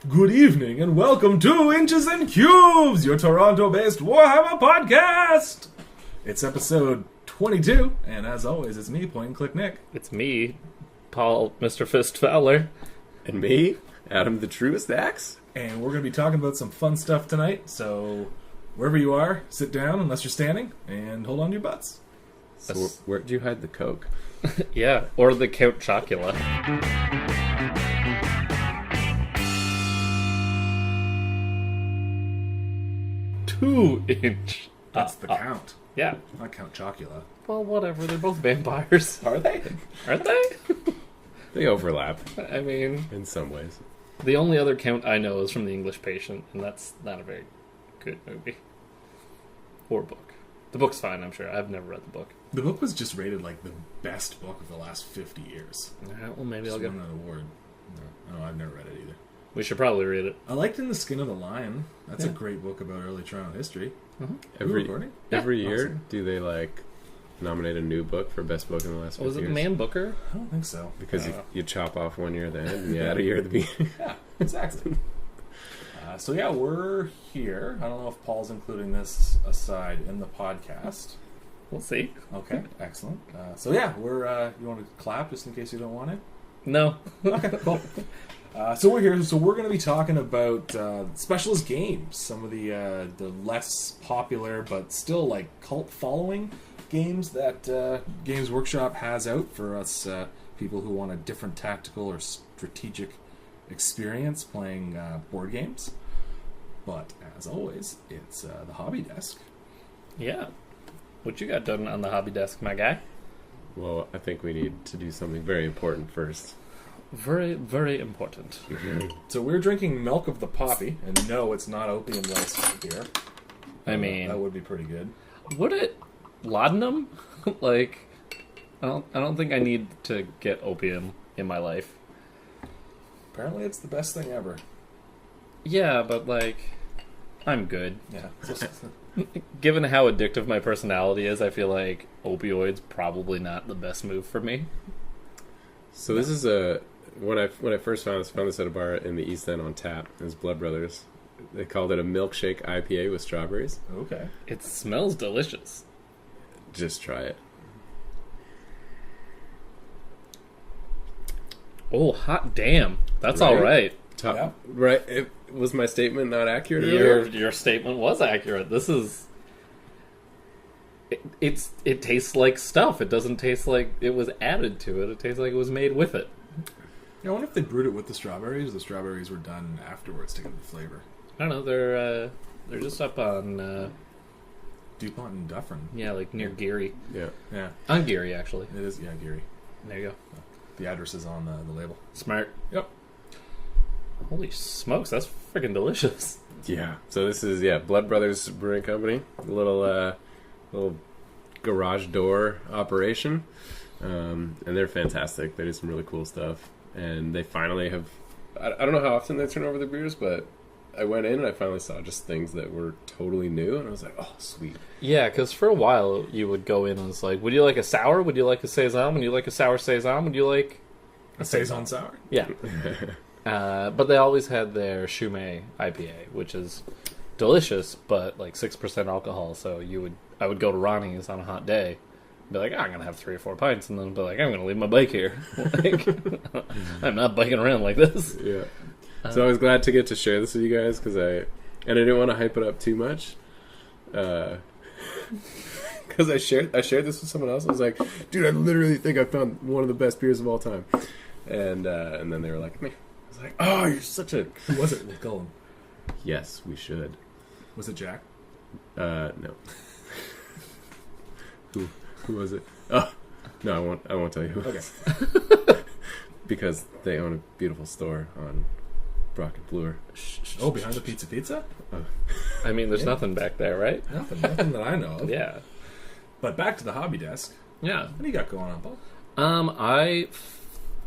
Good evening and welcome to Inches and Cubes, your Toronto-based Warhammer podcast. It's episode 22, and as always, it's me, Point and Click Nick. It's me, Paul, Mr. Fist Fowler. And me, Adam the Truest Axe. And we're going to be talking about some fun stuff tonight, so wherever you are, sit down unless you're standing, and hold on to your butts. So where'd you hide the Coke? Yeah, or the Count Chocula. 2-inch. That's the count. Yeah. Not Count Chocula. Well, whatever. They're both vampires. Are they? Aren't they? They overlap I mean, in some ways. the only other Count I know is from The English Patient, and that's not a very good movie. Or book. The book's fine, I'm sure. I've never read the book. The book was just rated like the best book of the last 50 years. Alright, well, maybe Just I'll go. won that award. No, I've never read it either. We should probably read it. I liked In the Skin of the Lion. That's a Yeah. great book about early Toronto history. Every recording? every year, Awesome. do they nominate a new book for best book in the last 50 Was it years? The Man Booker? I don't think so. Because you chop off 1 year at the end and you add a year at the beginning. Yeah, exactly. So yeah, we're here. I don't know if Paul's including this aside in the podcast. We'll see. Okay, excellent. So yeah, we're. You want to clap just in case you don't want to? No. Okay, cool. So we're here. So we're going to be talking about specialist games, some of the less popular but still like cult following games that Games Workshop has out for us people who want a different tactical or strategic experience playing board games. But as always, it's the hobby desk. Yeah. What you got done on the hobby desk, my guy? Well, I think we need to do something very important first. Very, very important. So we're drinking Milk of the Poppy, and no, it's not opium laced beer. I mean, that would be pretty good. would it laudanum? Like, I don't think I need to get opium in my life. Apparently, it's the best thing ever. Yeah, but like, I'm good. Yeah. Given how addictive my personality is, I feel like opioids probably not the best move for me. So this is when I first found this at a bar in the East End on tap. It was Blood Brothers. They called it a milkshake IPA with strawberries. Okay. It smells delicious. Just try it. Oh, hot damn. That's Right? all right. Yeah. Right? Was my statement not accurate earlier? Your statement was accurate. This is... It tastes like stuff. It doesn't taste like it was added to it. It tastes like it was made with it. I wonder if they brewed it with the strawberries. The strawberries were done afterwards to get the flavor. I don't know. They're just up on DuPont and Dufferin. yeah, like near Geary. Yeah. Yeah, On Geary, actually. it is. Yeah, Geary. There you go. The address is on the label. Smart. Yep. Holy smokes, that's freaking delicious. Yeah. So this is Blood Brothers Brewing Company. A little garage door operation, and they're fantastic. They do some really cool stuff, and they finally have. I don't know how often they turn over their beers, but I went in and I finally saw just things that were totally new, and I was like, oh, sweet. Yeah, because for a while you would go in and it's like, would you like a sour? Would you like a saison? Would you like a sour saison? Would you like A saison sour. Yeah. But they always had their Shumei IPA, which is delicious, but like 6% alcohol. So I would go to Ronnie's on a hot day, be like, I'm gonna have 3 or 4 pints, and then be like, I'm gonna leave my bike here. Like, I'm not biking around like this. Yeah. So I was glad to get to share this with you guys because I didn't want to hype it up too much. Because I shared this with someone else. I was like, dude, I literally think I found one of the best beers of all time. And then they were like, me. I was like, oh, you're such a... Who was it? We'll go. Yes, we should. Was it Jack? No. Who was it? Oh, no, I won't tell you who. Okay. Because they own a beautiful store on Brock and Bloor. Oh, behind the pizza? I mean, there's nothing back there, right? Nothing that I know of. Yeah. But back to the hobby desk. Yeah. What do you got going on, Paul? I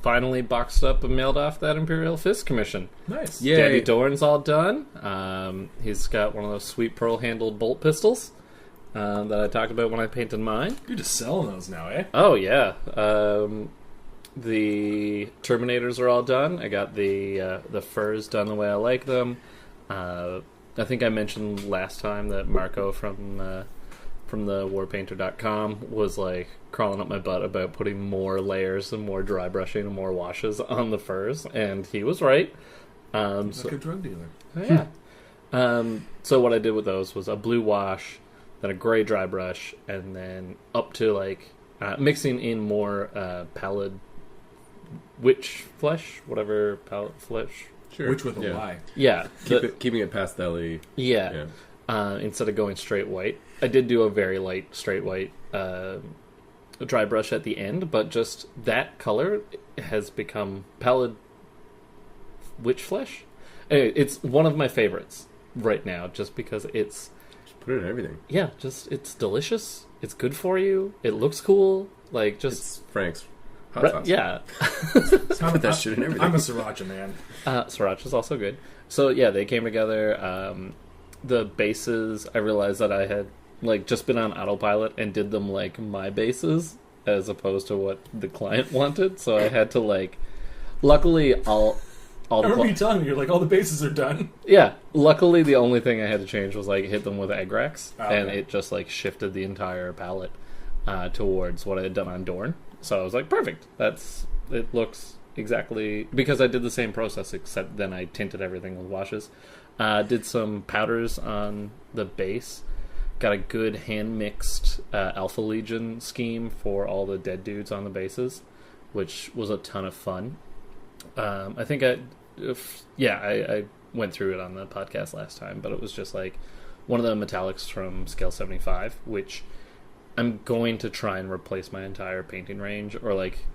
finally boxed up and mailed off that Imperial Fist commission. Nice. Yeah. Daddy Dorn's all done. He's got one of those sweet pearl-handled bolt pistols that I talked about when I painted mine. You're just selling those now, eh? Oh, yeah. The Terminators are all done. I got the furs done the way I like them. I think I mentioned last time that Marco from the warpainter.com was like crawling up my butt about putting more layers and more dry brushing and more washes on the furs, and he was right. He's like a drug dealer. Yeah. So what I did with those was a blue wash, then a gray dry brush, and then up to like mixing in more pallid witch flesh, whatever pallid flesh. Sure. Which with a Y. Yeah. Keeping it pastel-y. Yeah. Instead of going straight white. I did do a very light straight white dry brush at the end, but just that color has become pallid witch flesh. Anyway, it's one of my favorites right now, just because it's... Just put it in everything. Yeah, it's delicious. It's good for you. It looks cool. Like, just... It's Frank's hot sauce. Yeah. Put that shit in everything. I'm a sriracha man. Sriracha's also good. So, yeah, they came together. The bases, I realized that I had like just been on autopilot and did them like my bases as opposed to what the client wanted. So I had to like, luckily all I remember you telling me, you're like, all the bases are done. Yeah, luckily the only thing I had to change was like hit them with egg racks, okay. and it just like shifted the entire palette towards what I had done on Dorn. So I was like, perfect. It looks exactly, because I did the same process except then I tinted everything with washes. Did some powders on the base. Got a good hand-mixed Alpha Legion scheme for all the dead dudes on the bases, which was a ton of fun. I think I went through it on the podcast last time, but it was just like one of the metallics from Scale 75, which I'm going to try and replace my entire painting range, or like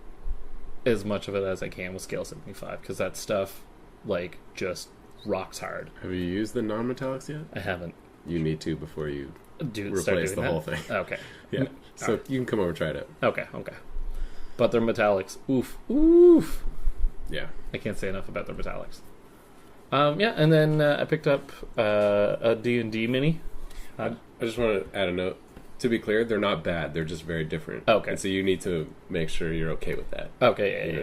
as much of it as I can with Scale 75, because that stuff like just rocks hard. Have you used the non-metallics yet? I haven't. You need to before you replace the whole thing. Okay. Yeah. So you can come over and try it out. Okay. But their metallics, oof. Yeah. I can't say enough about their metallics. And then I picked up a D&D mini. I just want to add a note. To be clear, they're not bad. They're just very different. Okay. And so you need to make sure you're okay with that. Okay, You know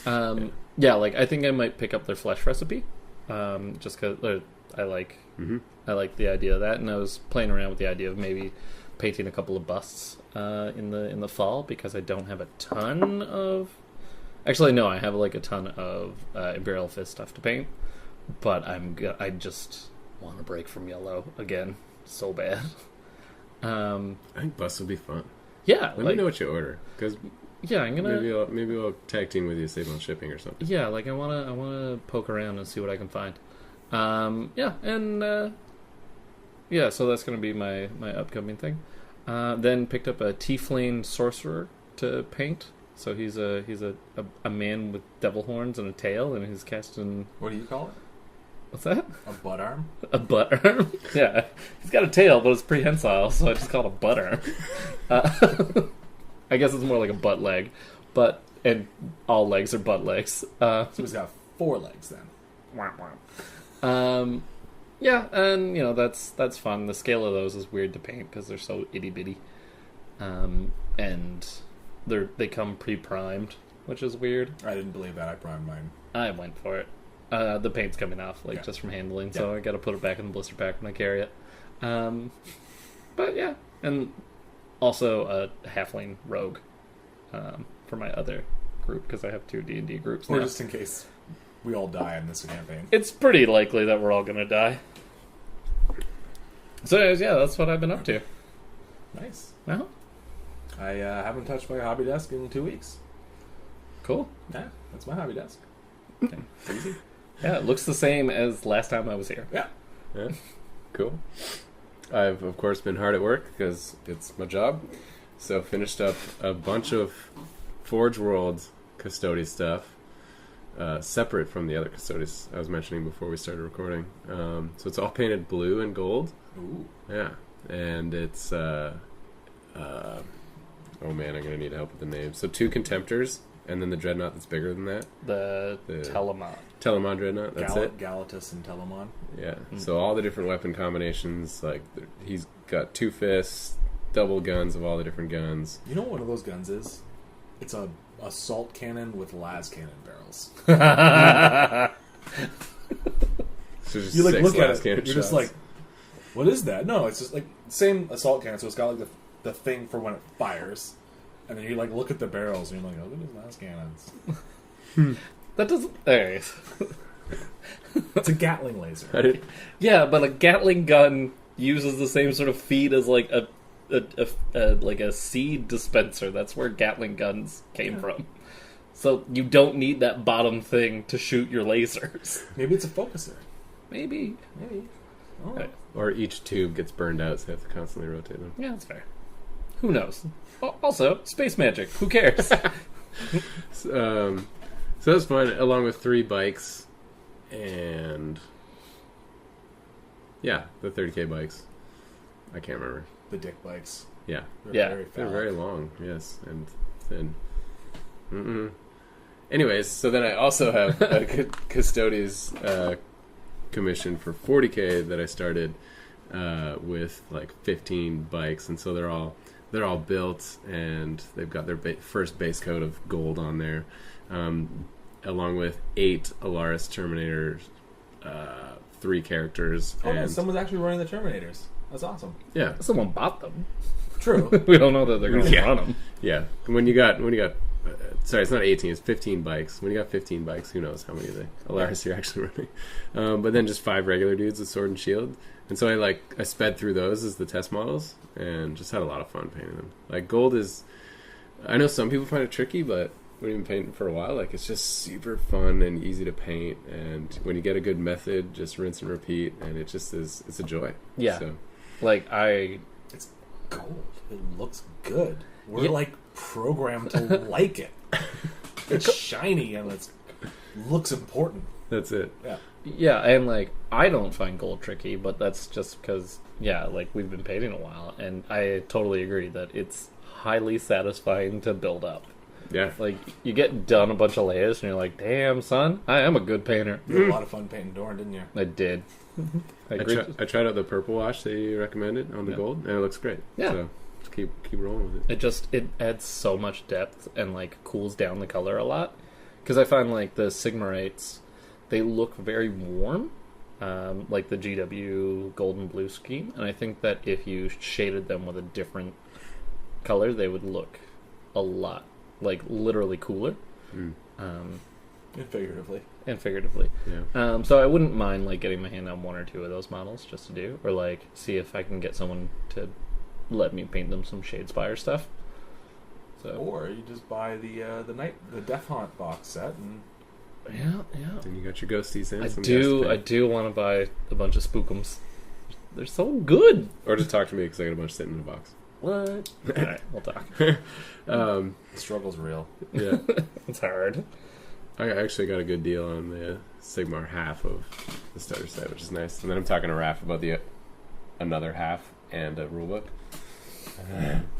what I mean? like I think I might pick up their flesh recipe, just because I like the idea of that, and I was playing around with the idea of maybe painting a couple of busts in the fall, because I don't have a ton of. Actually, no, I have like a ton of Imperial Fist stuff to paint, but I just want to break from yellow again so bad. I think busts will be fun. Yeah, Let me know what you order, because I'm gonna maybe we'll tag team with you, save on shipping or something. Yeah, like I wanna poke around and see what I can find. So that's gonna be my upcoming thing. Then picked up a Tiefling sorcerer to paint. So he's a man with devil horns and a tail, and he's casting. What do you call it? What's that? A butt arm? A butt arm? Yeah. He's got a tail, but it's prehensile, so I just call it a butt arm. I guess it's more like a butt leg, and all legs are butt legs. So he's got 4 legs then. Yeah, and that's fun. The scale of those is weird to paint because they're so itty bitty, and they come pre-primed, which is weird. I didn't believe that. I primed mine. I went for it. The paint's coming off just from handling, so I got to put it back in the blister pack when I carry it. But yeah, and also a halfling rogue for my other group, because I have 2 D&D groups now. Or just in case we all die in this campaign. It's pretty likely that we're all going to die. So yeah, that's what I've been up to. Nice. Uh-huh. I haven't touched my hobby desk in 2 weeks. Cool. Yeah, that's my hobby desk. Easy. Yeah, it looks the same as last time I was here. Yeah. Cool. I've, of course, been hard at work because it's my job. So finished up a bunch of Forge World Custody stuff, separate from the other Custodies I was mentioning before we started recording. So it's all painted blue and gold. Ooh. Yeah. And it's... oh man, I'm going to need help with the name. So 2 Contemptors, and then the Dreadnought that's bigger than that. The Telemon. Telemon Dreadnought, that's it. Galatus and Telemon. Yeah, so all the different weapon combinations, like he's got 2 fists, double guns of all the different guns. You know what one of those guns is? It's a assault cannon with las cannon barrels. So just You like six look at last it, cannon you're just shots. like, what is that? No, it's just like same assault cannon. So it's got like the thing for when it fires, and then you like look at the barrels and you're like, oh, look at these las cannons. That doesn't. Anyways. It's a Gatling laser. I did, Yeah, but a Gatling gun uses the same sort of feed as like a seed dispenser. That's where Gatling guns came from. So you don't need that bottom thing to shoot your lasers. Maybe it's a focuser. Maybe. Oh. Right. or each tube gets burned out, so they have to constantly rotate them. Yeah, that's fair. Who knows? Also, space magic. Who cares? So that's fun, along with 3 bikes and the 30K bikes. I can't remember. The dick bikes. Yeah, They're Yeah. very they're phallic. very long. Yes, and thin. Anyways, so then I also have a Custodes commission for 40K that I started with like 15 bikes, and so they're all built, and they've got their first base coat of gold on there, along with 8 Alaris Terminators, 3 characters, Oh, no, and someone's actually running the Terminators. That's awesome. yeah, Someone bought them. True. We don't know that they're going to Yeah. run them. yeah. When you got sorry, it's not 18, it's 15 bikes. When you got 15 bikes, who knows how many of the Alaris you're actually running. But then just 5 regular dudes with sword and shield. And so I sped through those as the test models and just had a lot of fun painting them. Like, gold is, I know some people find it tricky, but when you've been painting for a while, like, it's just super fun and easy to paint. And when you get a good method, just rinse and repeat, and it just is, it's a joy. Yeah. So, Like, It's gold. It looks good. We're Yeah. like programmed to like it. It's shiny and it looks important. that's it. Yeah. yeah, and like, I don't find gold tricky, but that's just because, yeah, like, we've been painting a while, and I totally agree that it's highly satisfying to build up. Yeah. Like, you get done a bunch of layers, and you're like, damn, son, I am a good painter. You had a lot of fun painting Dorn, didn't you? I did. I I, agree. I tried out the purple wash that you recommended on the Yeah. gold, and it looks great. Yeah. So just keep rolling with it. It adds so much depth and like cools down the color a lot, because I find like the Sigmarites, they look very warm, like the GW gold and blue scheme, and I think that if you shaded them with a different color, they would look a lot, like, literally cooler, Mm. And figuratively. and figuratively. Yeah. So I wouldn't mind like getting my hand on 1 or 2 of those models just to do, or like see if I can get someone to let me paint them some Shadespire stuff. So Or you just buy the Death Haunt box set and yeah. And you got your ghosties in. I some do guys want to buy a bunch of spookums. They're so good. or just talk to me because I got a bunch sitting in a box. What? All right, we'll talk. the struggle's real. Yeah. It's hard. I actually got a good deal on the Sigmar half of the starter set, which is nice. And then I'm talking to Raph about the another half and a rulebook.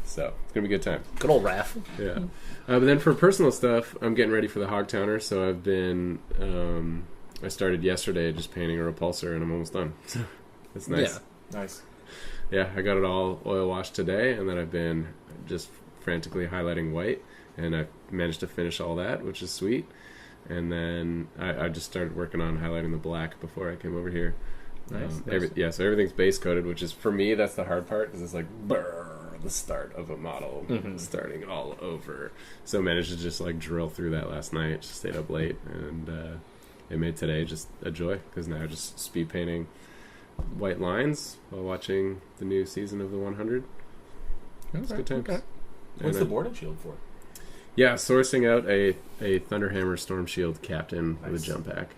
So it's gonna be a good time. Good old Raph. Yeah. But then for personal stuff, I'm getting ready for the Hogtowner, so I've been I started yesterday just painting a repulsor, and I'm almost done. So it's nice. Yeah. Nice. Yeah, I got it all oil washed today, and then I've been just frantically highlighting white, and I managed to finish all that, which is sweet. And then I just started working on highlighting the black before I came over here. Nice. So everything's base coated, which is, for me, that's the hard part, because it's like the start of a model starting all over. So I managed to just like drill through that last night, just stayed up late, and it made today just a joy, because now just speed painting white lines while watching the new season of the 100. It's good times. Okay. What's And the board and shield for? Yeah, sourcing out a Thunderhammer Storm Shield captain with Nice. a jump pack.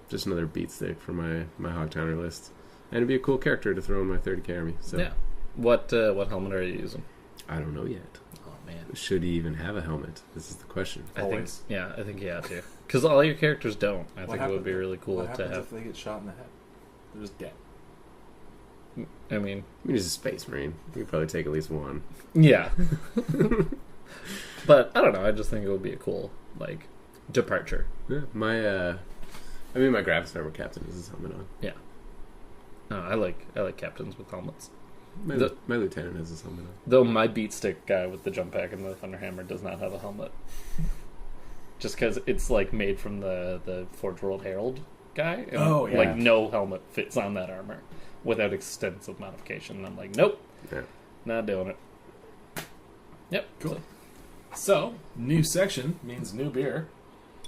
Just another beat stick for my Hogtowner list. And it'd be a cool character to throw in my 30k army. So Yeah. What helmet are you using? I don't know yet. Oh man. Should he even have a helmet? This is the question. Always. I think yeah too. Because all your characters don't. I think it would be really cool What to happens have. if they get shot in the head? They're just dead. I mean, I mean, he's a space marine. You could probably take at least one. yeah. But I don't know. I just think it would be a cool like departure. Yeah, my graphics armor captain has his helmet on. I like captains with helmets. My lieutenant has his helmet on. Though my beat stick guy with the jump pack and the Thunderhammer does not have a helmet. Just because it's like made from the Forge World Herald guy. And like no helmet fits on that armor without extensive modification. And I'm like, nope, not doing it. Yep. Cool. So, new section means new beer.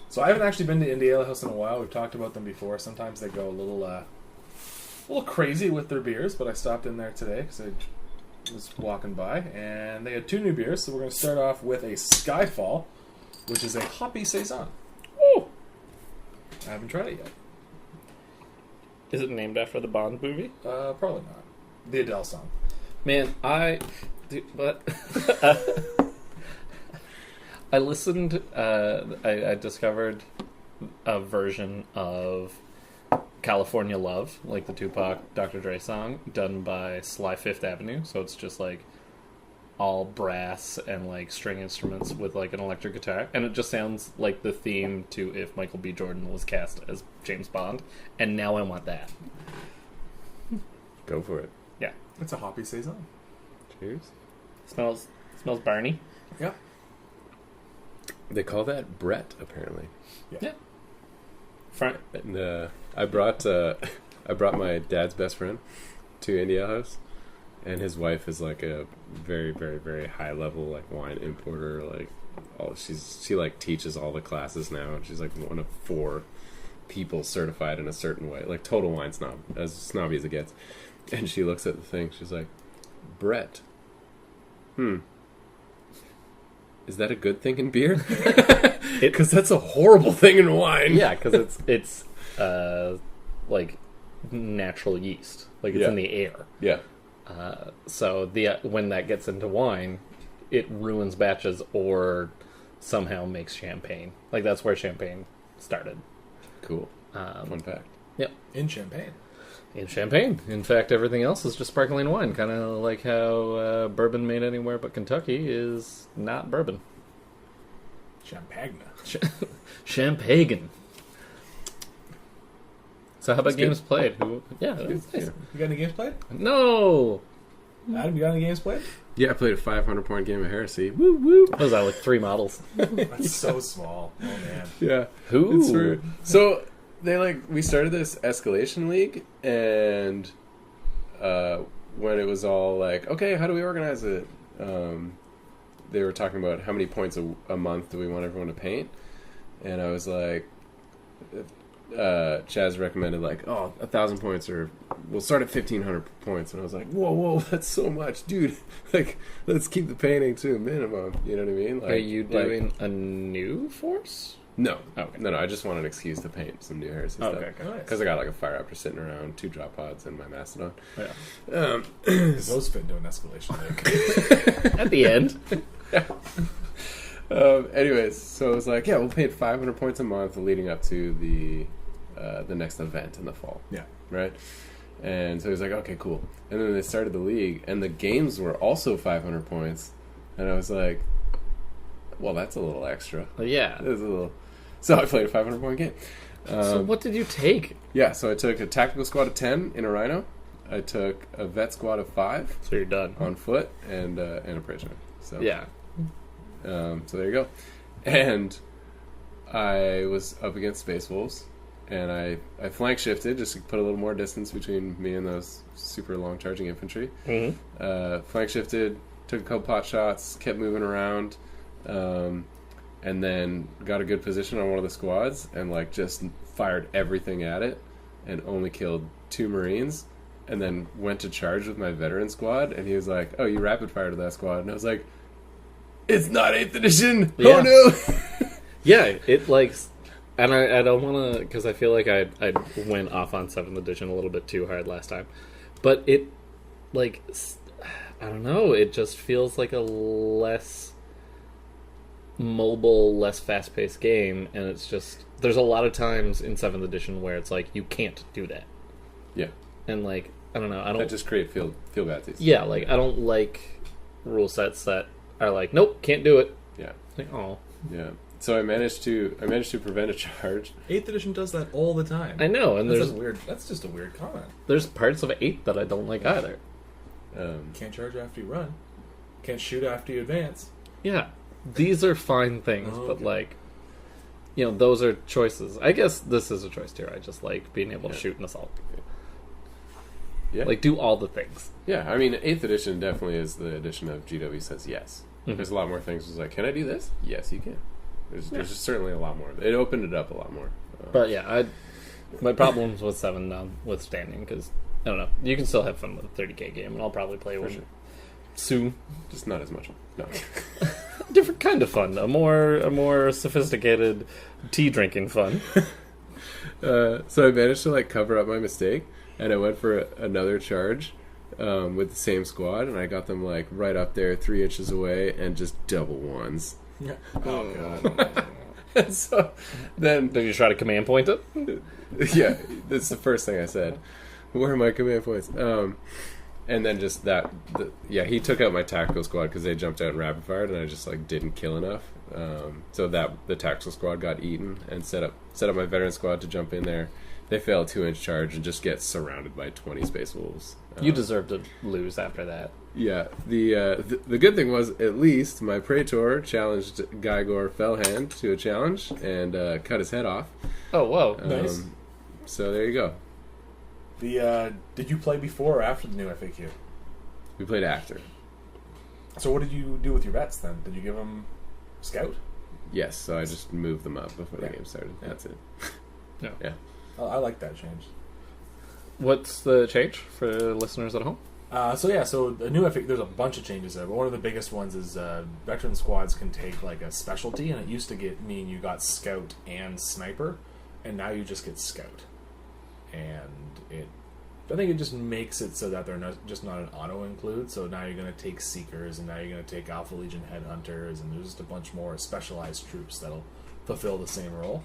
So I haven't actually been to Indie Ale House in a while. We've talked about them before. Sometimes they go a little crazy with their beers, but I stopped in there today because I was walking by, and they had 2 new beers. So we're going to start off with a Skyfall, which is a hoppy saison. Ooh. I haven't tried it yet. Is it named after the Bond movie? Probably not. The Adele song. Man, but I listened. I discovered a version of California Love, like the Tupac Dr. Dre song, done by Sly Fifth Avenue. So it's just like all brass and like string instruments with like an electric guitar, and it just sounds like the theme to if Michael B. Jordan was cast as James Bond. And now I want that. Go for it. Yeah, It's a hoppy saison. Cheers. smells Barney. Yeah. They call that Brett, apparently. Yeah. Front. And I brought my dad's best friend to India House, and his wife is like a very, very, very high level like wine importer. Like she like teaches all the classes now, and she's like one of 4 people certified in a certain way, like total wine snob, as snobby as it gets. And she looks at the thing, she's like, Brett. Is that a good thing in beer? Because that's a horrible thing in wine. Yeah, because it's like natural yeast, like it's in the air. Yeah. So when that gets into wine, it ruins batches or somehow makes champagne. Like that's where champagne started. Cool. Fun fact. Yep. In Champagne. In Champagne. In fact, everything else is just sparkling wine. Kind of like how bourbon made anywhere but Kentucky is not bourbon. Champagne. Champagne. So how about That's games good. played? Yeah, that's nice. Yeah. You got any games played? No! Adam, you got any games played? Yeah, I played a 500-point game of Heresy. Woo woo. What was that, like 3 models? That's so small. Oh, man. Yeah. Who? It's weird. So we started this escalation league, and when it was all like, okay, how do we organize it? They were talking about how many points a month do we want everyone to paint, and I was like, Chaz recommended like, 1,000 points, or we'll start at 1,500 points, and I was like, whoa, that's so much, dude. Like, let's keep the painting to a minimum. You know what I mean? Like, Are you doing a new force? No. Okay. No, I just want an excuse to paint some new Heresy stuff. Okay. Because I got like a Fire Raptor sitting around, 2 drop pods, and my Mastodon. Yeah. Those fit into an escalation league. At the end. Anyways, so it was like, yeah, we'll paint 500 points a month leading up to the next event in the fall. Yeah. Right? And so he was like, okay, cool. And then they started the league, and the games were also 500 points. And I was like, well, that's a little extra. Yeah. It was a little... So I played a 500-point game. So what did you take? Yeah, so I took a tactical squad of 10 in a Rhino. I took a vet squad of 5 So you're done. on foot, and a Praetor. So Yeah. so there you go. And I was up against Space Wolves, and I flank shifted just to put a little more distance between me and those super long charging infantry. Mm-hmm. Flank shifted, took a couple pot shots, kept moving around, and then got a good position on one of the squads, and like just fired everything at it, and only killed 2 Marines. And then went to charge with my veteran squad, and he was like, "Oh, you rapid fired that squad," and I was like, "It's not 8th edition! Yeah. Oh no!" Yeah, it like... And I don't want to... Because I feel like I went off on 7th edition a little bit too hard last time. But it, like... I don't know, it just feels like a less mobile, less fast-paced game, and it's just... There's a lot of times in 7th edition where it's like, you can't do that. Yeah. And like, I don't know, I don't... That just create feel badsies. Yeah, like, I don't like rule sets that are like, nope, can't do it. Yeah. Like, oh. Yeah. So I managed to prevent a charge. 8th edition does that all the time. I know, and That's just a weird comment. there's parts of 8 that I don't like either. Can't charge after you run. Can't shoot after you advance. Yeah, these are fine things, Oh, but okay. like, you know, those are choices. I guess this is a choice tier. I just like being able to shoot an assault. Yeah. Like, do all the things. Yeah, I mean, 8th edition definitely is the edition of GW says yes. Mhm. There's a lot more things. It's like, can I do this? Yes, you can. There's just certainly a lot more. It opened it up a lot more. But yeah, my problems with 7 notwithstanding, because, I don't know, you can still have fun with a 30k game, and I'll probably play one sure. soon. Just not as much. No. Different kind of fun. A more sophisticated tea drinking fun. So I managed to like cover up my mistake, and I went for another charge with the same squad, and I got them like right up there, 3 inches away, and just double ones. Yeah. Oh god. And so then, Did you try to command point it? yeah, that's the first thing I said. Where are my command points? And then just he took out my tactical squad because they jumped out and rapid fired, and I just like didn't kill enough. So that the tactical squad got eaten, and set up my veteran squad to jump in there. They fail a 2-inch charge and just get surrounded by 20 space wolves. You deserve to lose after that. Yeah, the good thing was at least my Praetor challenged Gygor Fellhand to a challenge and cut his head off. Oh, whoa. Nice. So there you go. Did you play before or after the new FAQ? We played after. So what did you do with your vets then? Did you give them scout? Yes, so I just moved them up before Yeah. the game started. That's it. Yeah. Yeah. I like that change. What's the change for listeners at home? So the new FAQ, there's a bunch of changes there, but one of the biggest ones is veteran squads can take like a specialty, and it used to mean you got scout and sniper, and now you just get scout. And I think it just makes it so that they're just not an auto include. So now you're going to take seekers, and now you're going to take Alpha Legion headhunters, and there's just a bunch more specialized troops that'll fulfill the same role.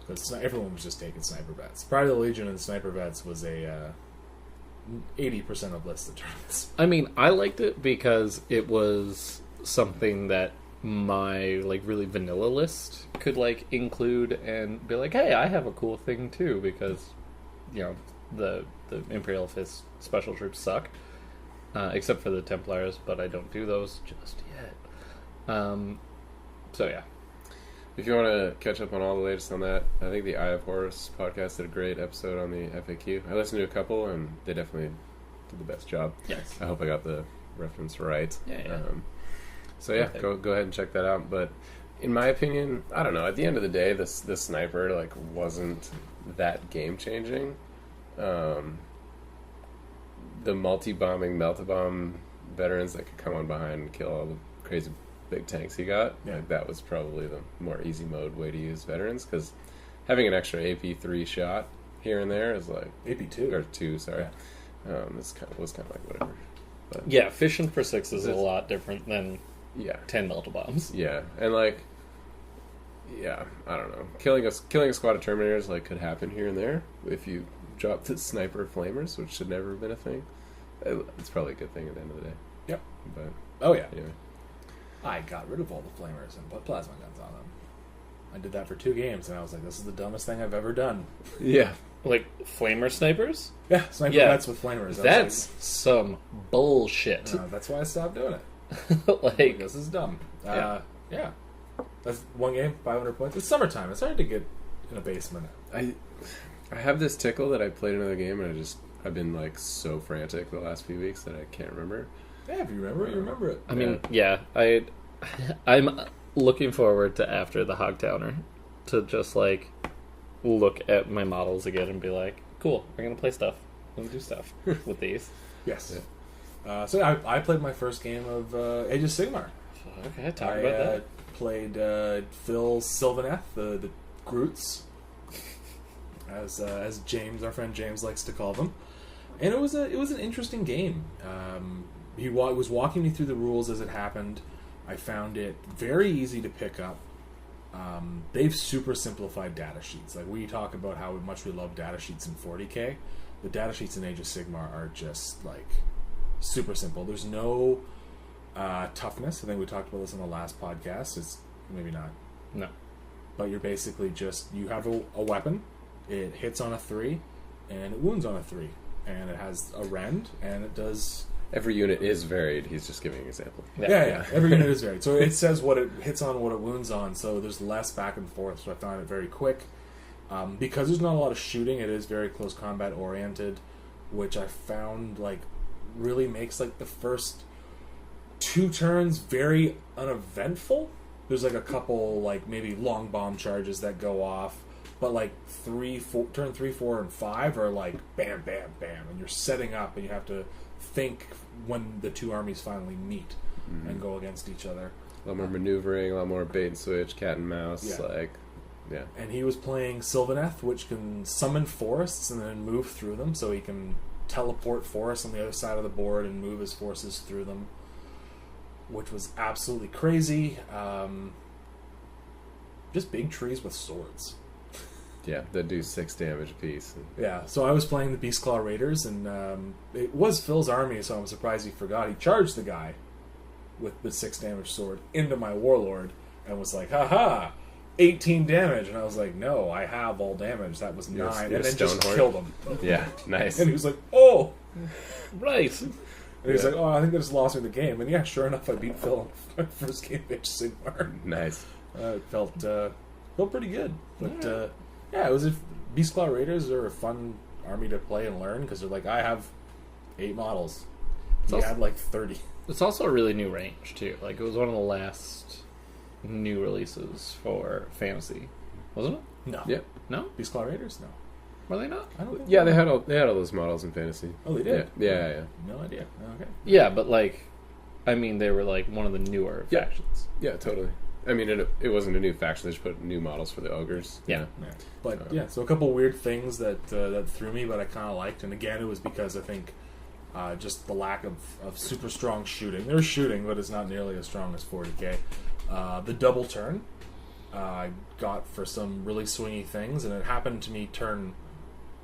Because everyone was just taking sniper vets. Prior to the Legion and sniper vets was a 80% of lists of tournaments. I mean, I liked it because it was something that my like really vanilla list could like include and be like, hey, I have a cool thing too, because you know the Imperial Fist special troops suck, except for the Templars, but I don't do those just yet. So yeah. If you want to catch up on all the latest on that, I think the Eye of Horus podcast did a great episode on the FAQ. I listened to a couple, and they definitely did the best job. Yes. I hope I got the reference right. Yeah. So yeah, Perfect. go ahead and check that out. But in my opinion, I don't know. At the end of the day, this sniper like wasn't that game changing. The multi-bombing melt-a-bomb veterans that could come on behind and kill all the crazy big tanks you got, like that was probably the more easy mode way to use veterans, because having an extra AP3 shot here and there is like AP2 or 2, sorry. This was kind of like whatever. But, Yeah, fishing for 6 is a lot different than yeah, 10 melta bombs. yeah, and like, yeah, I don't know. Killing a squad of Terminators like could happen here and there if you drop the sniper flamers, which should never have been a thing. It's probably a good thing at the end of the day. Yep. But Oh yeah. anyway. I got rid of all the flamers and put plasma guns on them. I did that for 2 games, and I was like, this is the dumbest thing I've ever done. Yeah. Like flamer snipers? Yeah, sniper Yeah. vets with flamers. I was That's some bullshit. like, that's why I stopped doing it. Like, This is dumb. Yeah. Yeah. That's 1 game, 500 points. It's summertime. It's hard to get in a basement. I have this tickle that I played another game, and I've been like so frantic the last few weeks that I can't remember. Yeah, if you remember it, you remember it. I mean, yeah, I'm looking forward to after the Hogtowner to just like look at my models again and be like, cool, we're gonna play stuff. We're gonna do stuff with these. Yes. So yeah, I played my first game of Age of Sigmar. Okay, talk I about that. played Phil Sylvaneth, the Groots, as James, our friend James, likes to call them, and it was an interesting game. He was walking me through the rules as it happened. I found it very easy to pick up. They've super simplified data sheets. Like, we talk about how much we love data sheets in 40K. The data sheets in Age of Sigmar are just like super simple. There's no toughness. I think we talked about this in the last podcast. It's maybe not. No. But you're basically just, you have a weapon, it hits on a 3, and it wounds on a 3. And it has a rend, and it does Every unit is varied. He's just giving an example. Yeah. Every unit is varied. So it says what it hits on, what it wounds on. So there's less back and forth. So I found it very quick. Because there's not a lot of shooting, it is very close combat oriented, which I found like really makes like the first 2 turns very uneventful. There's like a couple like maybe long bomb charges that go off, but like turn 3, 4, and 5 are like bam, bam, bam, and you're setting up, and you have to think when the 2 armies finally meet and go against each other. A lot more maneuvering, a lot more bait and switch, cat and mouse. Yeah. And he was playing Sylvaneth, which can summon forests and then move through them, so he can teleport forests on the other side of the board and move his forces through them, which was absolutely crazy. Just big trees with swords. Yeah, that do 6 damage apiece. Yeah, so I was playing the Beastclaw Raiders, and it was Phil's army, so I'm surprised he forgot. He charged the guy with the 6 damage sword into my Warlord and was like, haha, 18 damage. And I was like, no, I have all damage. That was 9. You're and then just Stonehorn. killed him. Yeah, nice. And he was like, oh! Right. And he was like, oh, I think I just lost me the game. And yeah, sure enough, I beat Phil in my first game against Sigmar. Nice. It felt pretty good. But yeah, it was Beastclaw Raiders are a fun army to play and learn, because they're like, I have 8 models. He had like 30. It's also a really new range, too. Like, it was one of the last new releases for Fantasy. Wasn't it? No. Yeah. No? Beastclaw Raiders? No. Were they not? I don't think Yeah, they had all those models in Fantasy. Oh, they did? Yeah. No idea. Okay. Yeah, but, like, I mean, they were, like, one of the newer factions. Yeah, totally. I mean, it wasn't a new faction. They just put new models for the ogres. Yeah. But yeah, so a couple weird things that that threw me, but I kind of liked. And again, it was because I think just the lack of super strong shooting. There's shooting, but it's not nearly as strong as 40k. The double turn I got for some really swingy things, and it happened to me turn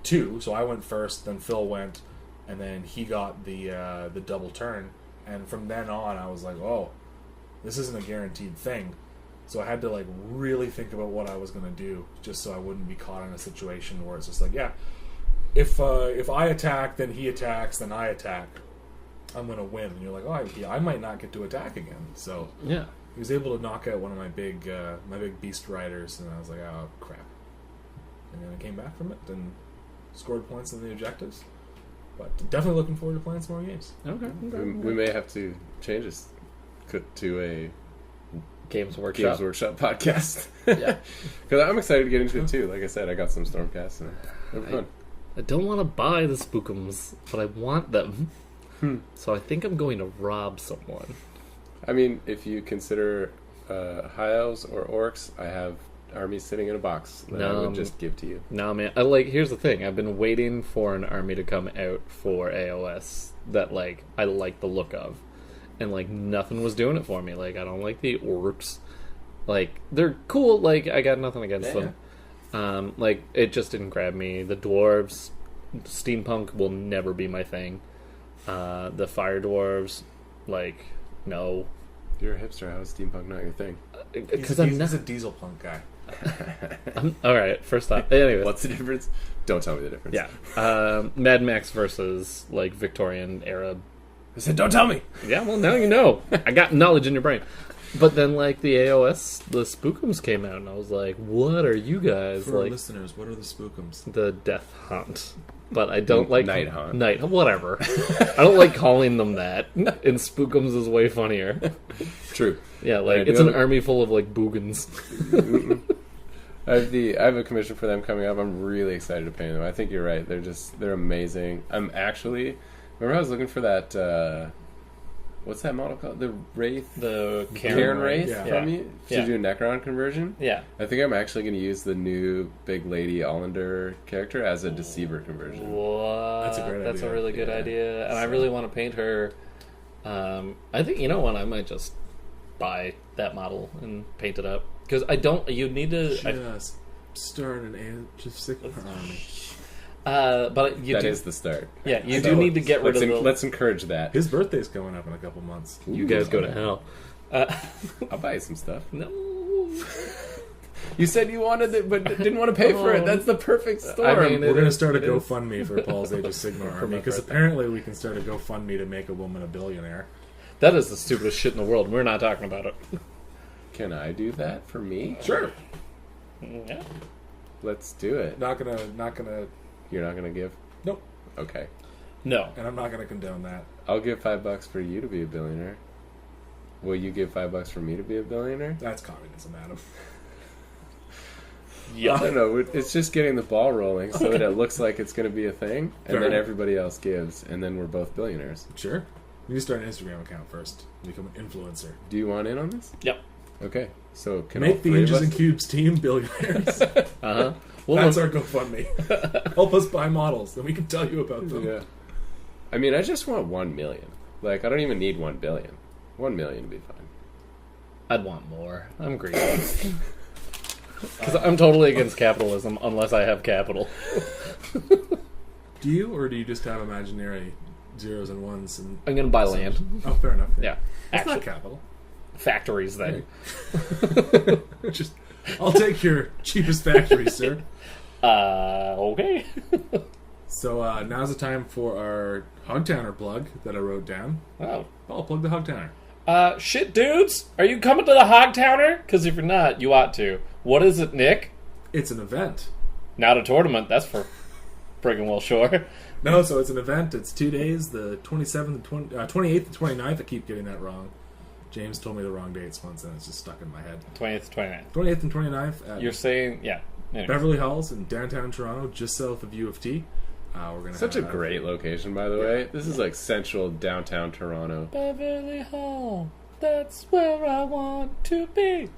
2. So I went first, then Phil went, and then he got the double turn. And from then on, I was like, oh, this isn't a guaranteed thing. So I had to like really think about what I was going to do, just so I wouldn't be caught in a situation where it's just like, yeah, if I attack, then he attacks, then I attack, I'm going to win. And you're like, oh, I might not get to attack again. So Yeah. he was able to knock out one of my big beast riders, and I was like, oh crap. And then I came back from it and scored points in the objectives. But definitely looking forward to playing some more games. Okay. We may have to change this to a Games Workshop. podcast. Yeah. Because I'm excited to get into it too. Like I said, I got some Stormcasts and it'll be fun. I don't want to buy the Spookums, but I want them. So I think I'm going to rob someone. I mean, if you consider high elves or orcs, I have armies sitting in a box that I would just give to you. No, man. Here's the thing. I've been waiting for an army to come out for AOS that, like, I like the look of. And, like, nothing was doing it for me. Like, I don't like the orcs. Like, they're cool. Like, I got nothing against them. Like, it just didn't grab me. The dwarves, steampunk will never be my thing. The fire dwarves, like, no. You're a hipster. How is steampunk not your thing? Because he's a diesel punk guy. All right, first off. Anyway, What's the difference? Don't tell me the difference. Yeah. Mad Max versus, like, Victorian era. I said, don't tell me! Yeah, well, now you know. I got knowledge in your brain. But then, like, the AOS, the Spookums came out, and I was like, what are you guys? For our like, listeners, what are the Spookums? the Death Hunt. But I don't like... Night Hunt. Whatever. I don't like calling them that. And Spookums is way funnier. True. Yeah, like, Yeah, it's an army full of, like, boogans. I have a commission for them coming up. I'm really excited to paint them. I think you're right. They're amazing. I'm actually... Remember I was looking for that... what's that model called? The Wraith? The Cairn Wraith Yeah. from you? To do a Necron conversion? Yeah. I think I'm actually going to use the new Big Lady Allender character as a Deceiver conversion. What? That's a great That's idea. a really good Yeah. idea. And I really want to paint her. I think, you know what? I might just buy that model and paint it up. Because I don't... You need to... Just start an Age of Sigmar army. But you That do... is the start. Yeah, you So do need to get rid of the... Let's encourage that. His birthday's coming up in a couple months. You guys go to hell. I'll buy you some stuff. No. You said you wanted it, but didn't want to pay for it. That's the perfect storm. I mean, We're going to start a it is. GoFundMe for Paul's Age of Sigmar army, because apparently we can start a GoFundMe to make a woman a billionaire. That is the stupidest shit in the world. We're not talking about it. Can I do that for me? Sure. Yeah. Let's do it. Not gonna. You're not gonna give? Nope. Okay. No. And I'm not gonna condone that. I'll give $5 for you to be a billionaire. Will you give $5 for me to be a billionaire? That's communism, Adam. Yeah. I don't know. It's just getting the ball rolling so that it looks like it's going to be a thing, and Fair then enough. everybody else gives, and then we're both billionaires. Sure. You need to start an Instagram account first. Become an influencer. Do you want in on this? Yep. Okay. So can all Make the three of Inches us- and Cubes team billionaires. Uh-huh. Well, That's our GoFundMe. Help us buy models, and we can tell you about them. Yeah. I mean, I just want 1 million. Like, I don't even need 1 billion. 1 million would be fine. I'd want more. I'm greedy. Because I'm totally against capitalism unless I have capital. Do you, or do you just have imaginary zeros and ones? And I'm going to buy land. Oh, fair enough. Yeah. It's not Actually, capital. factories then. Just, I'll take your cheapest factory, sir. Okay. So now's the time for our Hogtowner plug that I wrote down. Oh. I'll plug the Hogtowner. Shit, dudes, are you coming to the Hogtowner? Because if you're not, you ought to. What is it, Nick? It's an event. Not a tournament, that's for friggin' well sure. No, so it's an event. It's 2 days, the 27th and 28th and 29th. I keep getting that wrong. James told me the wrong dates once, and it's just stuck in my head. 20th, 29th. 28th and 29th at You're saying, yeah. Anyways. Beverly Halls in downtown Toronto, just south of U of T. We're gonna Such a have, great location, by the way. This is like central downtown Toronto. Beverly Hall, that's where I want to be.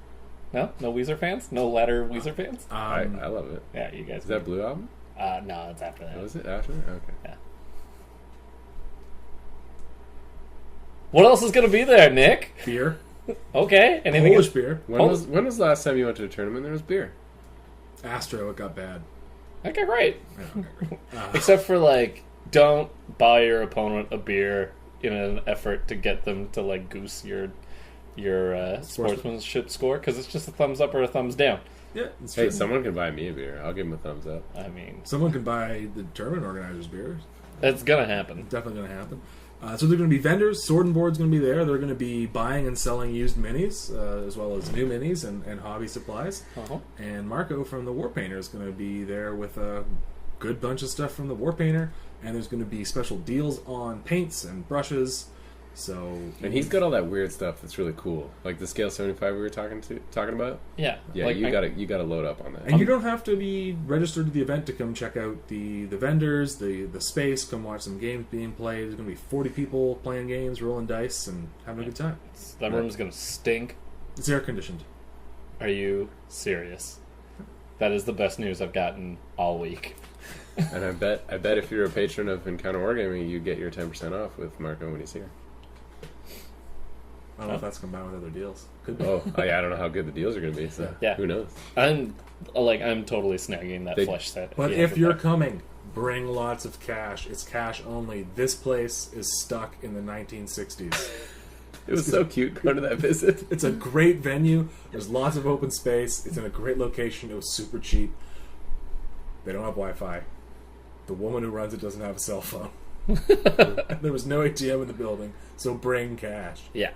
No? No Weezer fans? No latter Weezer fans? I love it. Yeah, you guys. Is that Blue Album? No, it's after that. Oh, is it after that? Okay. Yeah. What else is going to be there, Nick? beer, Okay, anything Polish else? beer. When was the last time you went to a tournament and there was beer? Astro, it got bad. Okay, great. Yeah, okay, great. Except for, like, don't buy your opponent a beer in an effort to get them to, like, goose your sportsmanship score, because it's just a thumbs up or a thumbs down. Yeah, it's Hey, true. someone can buy me a beer. I'll give him a thumbs up. I mean, Someone can buy the tournament organizers beer. it's going to happen. Definitely going to happen. So they're going to be vendors. Sword and Board's going to be there. They're going to be buying and selling used minis, as well as new minis and hobby supplies. Uh-huh. And Marco from the War Painter is going to be there with a good bunch of stuff from the War Painter. And there's going to be special deals on paints and brushes. So And he's got all that weird stuff that's really cool, like the scale 75 we were talking about. Yeah. Yeah, like, you gotta load up on that. And you don't have to be registered to the event to come check out the vendors, the space, come watch some games being played. There's going to be 40 people playing games, rolling dice, and having a good time. That room's going to stink. It's air conditioned. Are you serious? That is the best news I've gotten all week. And I bet if you're a patron of Encounter Wargaming, you get your 10% off with Marco when he's here. I don't know if that's combined with other deals. Could be. Oh, yeah, I don't know how good the deals are going to be, so Yeah. who knows? I'm totally snagging that flesh set. But Yeah, if you're that. coming, bring lots of cash. It's cash only. This place is stuck in the 1960s. It was so cute going to that visit. It's a great venue. There's lots of open space. It's in a great location. It was super cheap. They don't have Wi-Fi. The woman who runs it doesn't have a cell phone. There was no ATM in the building, so bring cash. Yeah.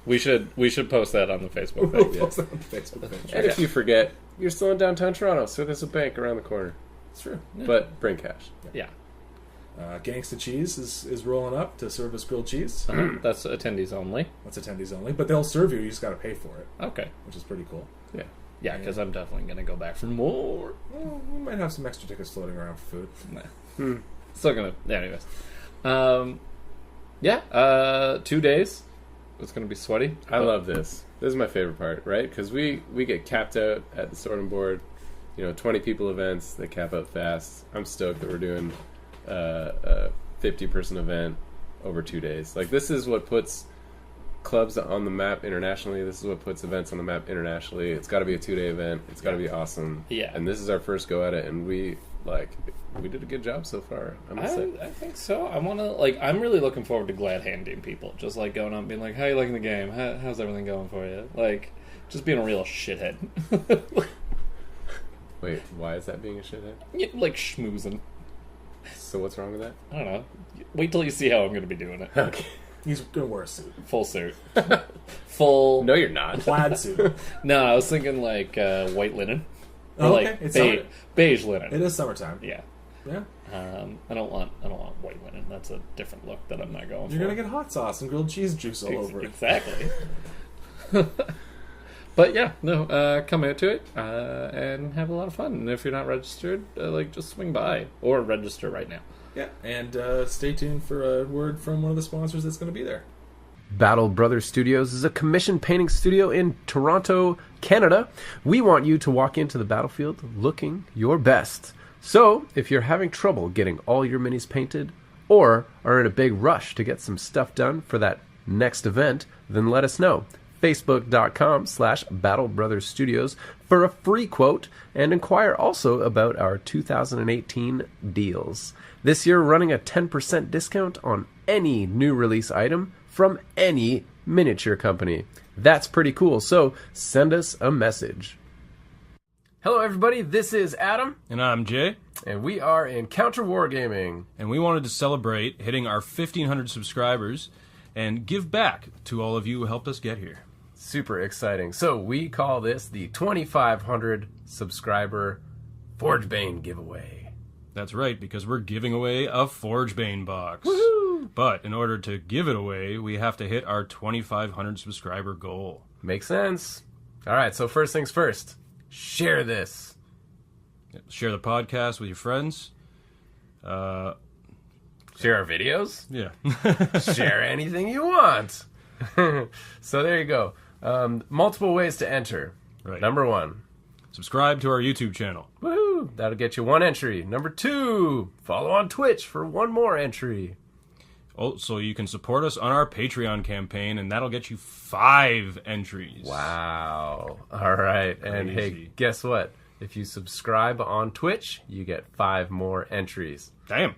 We should post that on the Facebook We'll page. post that on the Facebook page. And if you forget, you're still in downtown Toronto, so there's a bank around the corner. It's true. But bring cash. Yeah. Gangsta Cheese is rolling up to serve us grilled cheese. That's attendees only. That's attendees only, but they'll serve you. You just got to pay for it, Okay. which is pretty cool. Yeah. Yeah, because I'm definitely going to go back for more. Well, we might have some extra tickets floating around for food. Still going to... Anyways. 2 days. It's going to be sweaty. I love this. This is my favorite part, right? Because we get capped out at the Sword and Board. 20 people events. They cap out fast. I'm stoked that we're doing a 50-person event over 2 days. Like, this is what puts clubs on the map internationally. This is what puts events on the map internationally. It's got to be a 2-day event. It's got to be awesome. Yeah. And this is our first go at it, and we did a good job so far. I'm excited. I think so. I want to, I'm really looking forward to glad handing people. Just, going up and being like, how you liking the game? How's everything going for you? Just being a real shithead. Wait, why is that being a shithead? Yeah, like schmoozing. So what's wrong with that? I don't know. Wait till you see how I'm going to be doing it. Okay. He's gonna wear a suit, Full suit. Full... No, you're not. plaid suit. No, I was thinking like white linen. Or Oh, like okay. It's summer. beige linen. It is summertime. Yeah. Yeah. I don't want white linen. That's a different look that I'm not going You're for. gonna get hot sauce and grilled cheese juice all over it. Exactly. But yeah, no, come out to it and have a lot of fun. And if you're not registered, just swing by or register right now. Yeah, and stay tuned for a word from one of the sponsors that's going to be there. Battle Brothers Studios is a commission painting studio in Toronto, Canada. We want you to walk into the battlefield looking your best. So, if you're having trouble getting all your minis painted, or are in a big rush to get some stuff done for that next event, then let us know. Facebook.com/Battle Brothers Studios for a free quote, and inquire also about our 2018 deals. This year, running a 10% discount on any new release item from any miniature company. That's pretty cool, so send us a message. Hello everybody, this is Adam, And I'm Jay, and we are in Counter Wargaming. and we wanted to celebrate hitting our 1,500 subscribers and give back to all of you who helped us get here. Super exciting. So we call this the 2,500 subscriber Forgebane giveaway. That's right, because we're giving away a Forgebane box. Woohoo! But in order to give it away, we have to hit our 2,500 subscriber goal. Makes sense. All right, so first things first, share this. Share the podcast with your friends. Share our videos. Yeah. Share anything you want. So there you go. Multiple ways to enter. Right. Number 1. Subscribe to our YouTube channel. Woohoo! That'll get you 1 entry. Number 2, follow on Twitch for 1 more entry. Also, you can support us on our Patreon campaign, and that'll get you 5 entries. Wow. All right. And hey, Crazy. guess what? If you subscribe on Twitch, you get 5 more entries. Damn.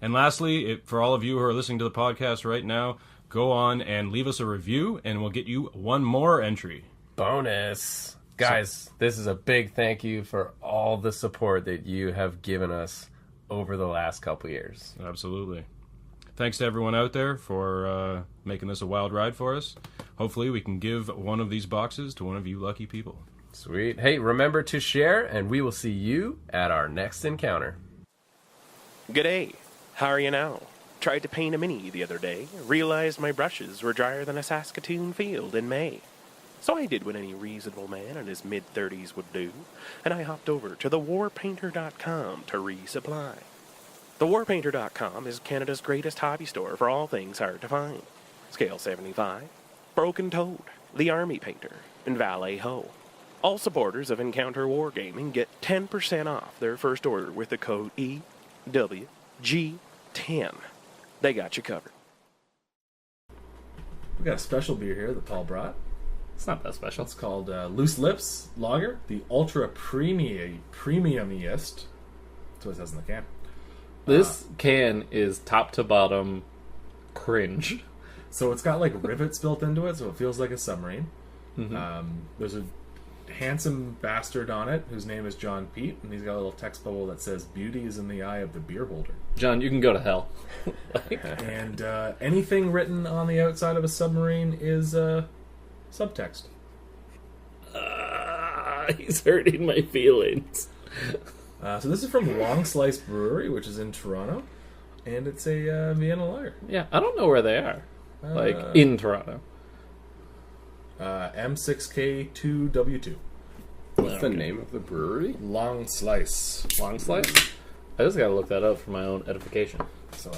And lastly, for all of you who are listening to the podcast right now, go on and leave us a review, and we'll get you 1 more entry. Bonus. Guys, this is a big thank you for all the support that you have given us over the last couple years. Absolutely. Thanks to everyone out there for making this a wild ride for us. Hopefully we can give one of these boxes to one of you lucky people. Sweet. Hey, remember to share, and we will see you at our next encounter. G'day. How are you now? Tried to paint a mini the other day. Realized my brushes were drier than a Saskatoon field in May. So I did what any reasonable man in his mid-30s would do, and I hopped over to thewarpainter.com to resupply. Thewarpainter.com is Canada's greatest hobby store for all things hard to find. Scale 75, Broken Toad, The Army Painter, and Valet Ho. All supporters of Encounter Wargaming get 10% off their first order with the code EWG10. They got you covered. We got a special beer here that Paul brought. It's not that special. It's called Loose Lips Lager, the ultra premiumiest. That's what it says in the can. This can is top to bottom cringe. So it's got like rivets built into it, so it feels like a submarine. There's a handsome bastard on it whose name is John Pete, and he's got a little text bubble that says "Beauty is in the eye of the beer holder." John, you can go to hell. And anything written on the outside of a submarine is subtext. He's hurting my feelings. So this is from Long Slice Brewery, which is in Toronto, and it's a Vienna lager. Yeah, I don't know where they are. In Toronto. M6K2W2. What's the name of the brewery? Long Slice. Long slice? I just gotta look that up for my own edification. So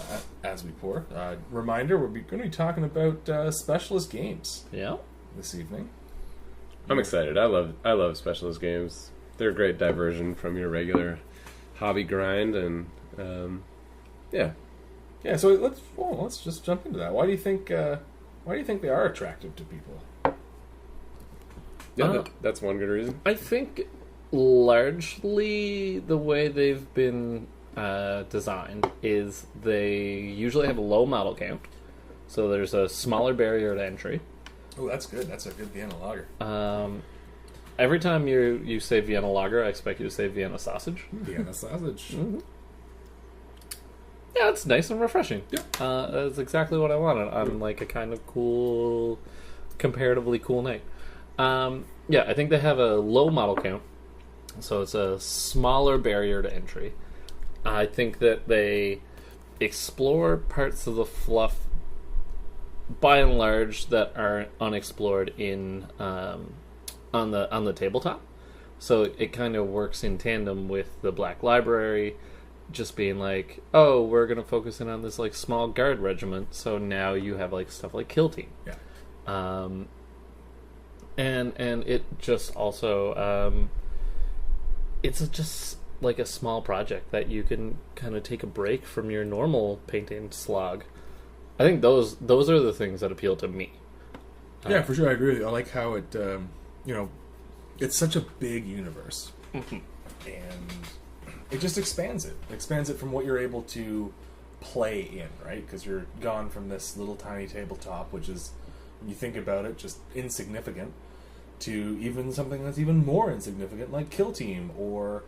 as we pour, reminder, we're going to be talking about specialist games Yeah? this evening. I'm excited. I love specialist games. They're a great diversion from your regular hobby grind, and yeah. Yeah, so let's just jump into that. Why do you think they are attractive to people? Yeah, that's one good reason. I think largely the way they've been designed is they usually have a low model count, so there's a smaller barrier to entry. Oh, that's good. That's a good Vienna lager. Every time you say Vienna lager, I expect you to say Vienna sausage. Vienna sausage. Mm-hmm. Yeah, it's nice and refreshing. Yeah. That's exactly what I wanted on like a kind of cool, comparatively cool night. Yeah, I think they have a low model count, so it's a smaller barrier to entry. I think that they explore parts of the fluff, by and large, that are unexplored in on the tabletop. So it kind of works in tandem with the Black Library, just being like, oh, we're gonna focus in on this like small guard regiment. So now you have like stuff like Kill Team. Yeah. And it just also it's just like a small project that you can kind of take a break from your normal painting slog. I think those are the things that appeal to me. Yeah, for sure. I agree with you. I like how it, it's such a big universe. Mm-hmm. And it just expands it. It expands it from what you're able to play in, right? Because you're gone from this little tiny tabletop, which is, when you think about it, just insignificant, to even something that's even more insignificant, like Kill Team, or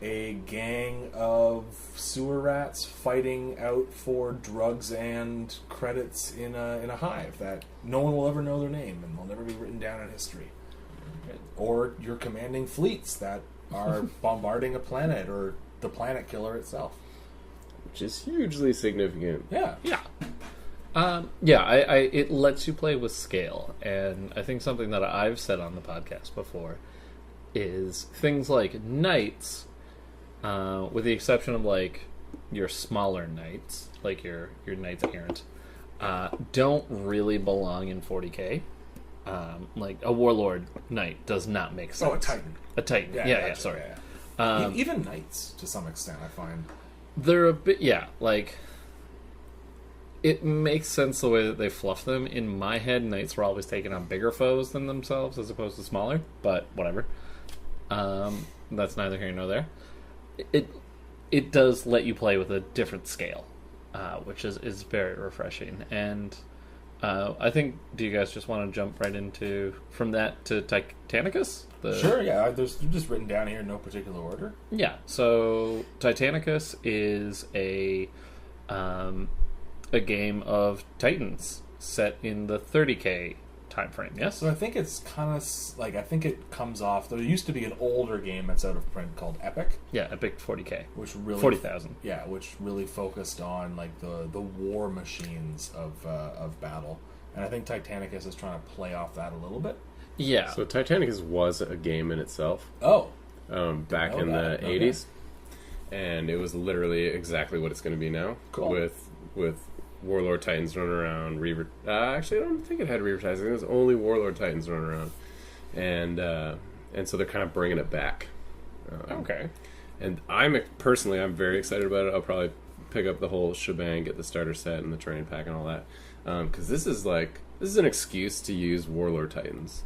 a gang of sewer rats fighting out for drugs and credits in a hive that no one will ever know their name and will never be written down in history. Or you're commanding fleets that are bombarding a planet, or the planet killer itself. Which is hugely significant. Yeah. It lets you play with scale, and I think something that I've said on the podcast before is things like knights, with the exception of like your smaller knights, like your knights errant, don't really belong in 40k. Like a warlord knight does not make sense. Oh, a titan. A titan. Yeah, sorry. Yeah. Even knights, to some extent, I find. They're a bit, like, it makes sense the way that they fluff them. In my head, knights were always taking on bigger foes than themselves as opposed to smaller, but whatever. That's neither here nor there. It does let you play with a different scale, which is very refreshing. And I think, do you guys just want to jump right into, from that to Titanicus? Sure, yeah. They're just written down here in no particular order. Yeah, so Titanicus is a game of Titans set in the 30k time frame, yes? So I think it's kind of like, I think it comes off, there used to be an older game that's out of print called Epic. Yeah, Epic 40k. Which really 40,000. Yeah, which really focused on like the war machines of battle. And I think Titanicus is trying to play off that a little bit. Yeah. So Titanicus was a game in itself. Oh. Back in the 80s. And it was literally exactly what it's going to be now. Cool. With Warlord Titans running around, Reaver... actually, I don't think it had Reaver Titans. I think it was only Warlord Titans running around. And so they're kind of bringing it back. Okay. And I'm very excited about it. I'll probably pick up the whole shebang, get the starter set and the terrain pack and all that. Because this is an excuse to use Warlord Titans,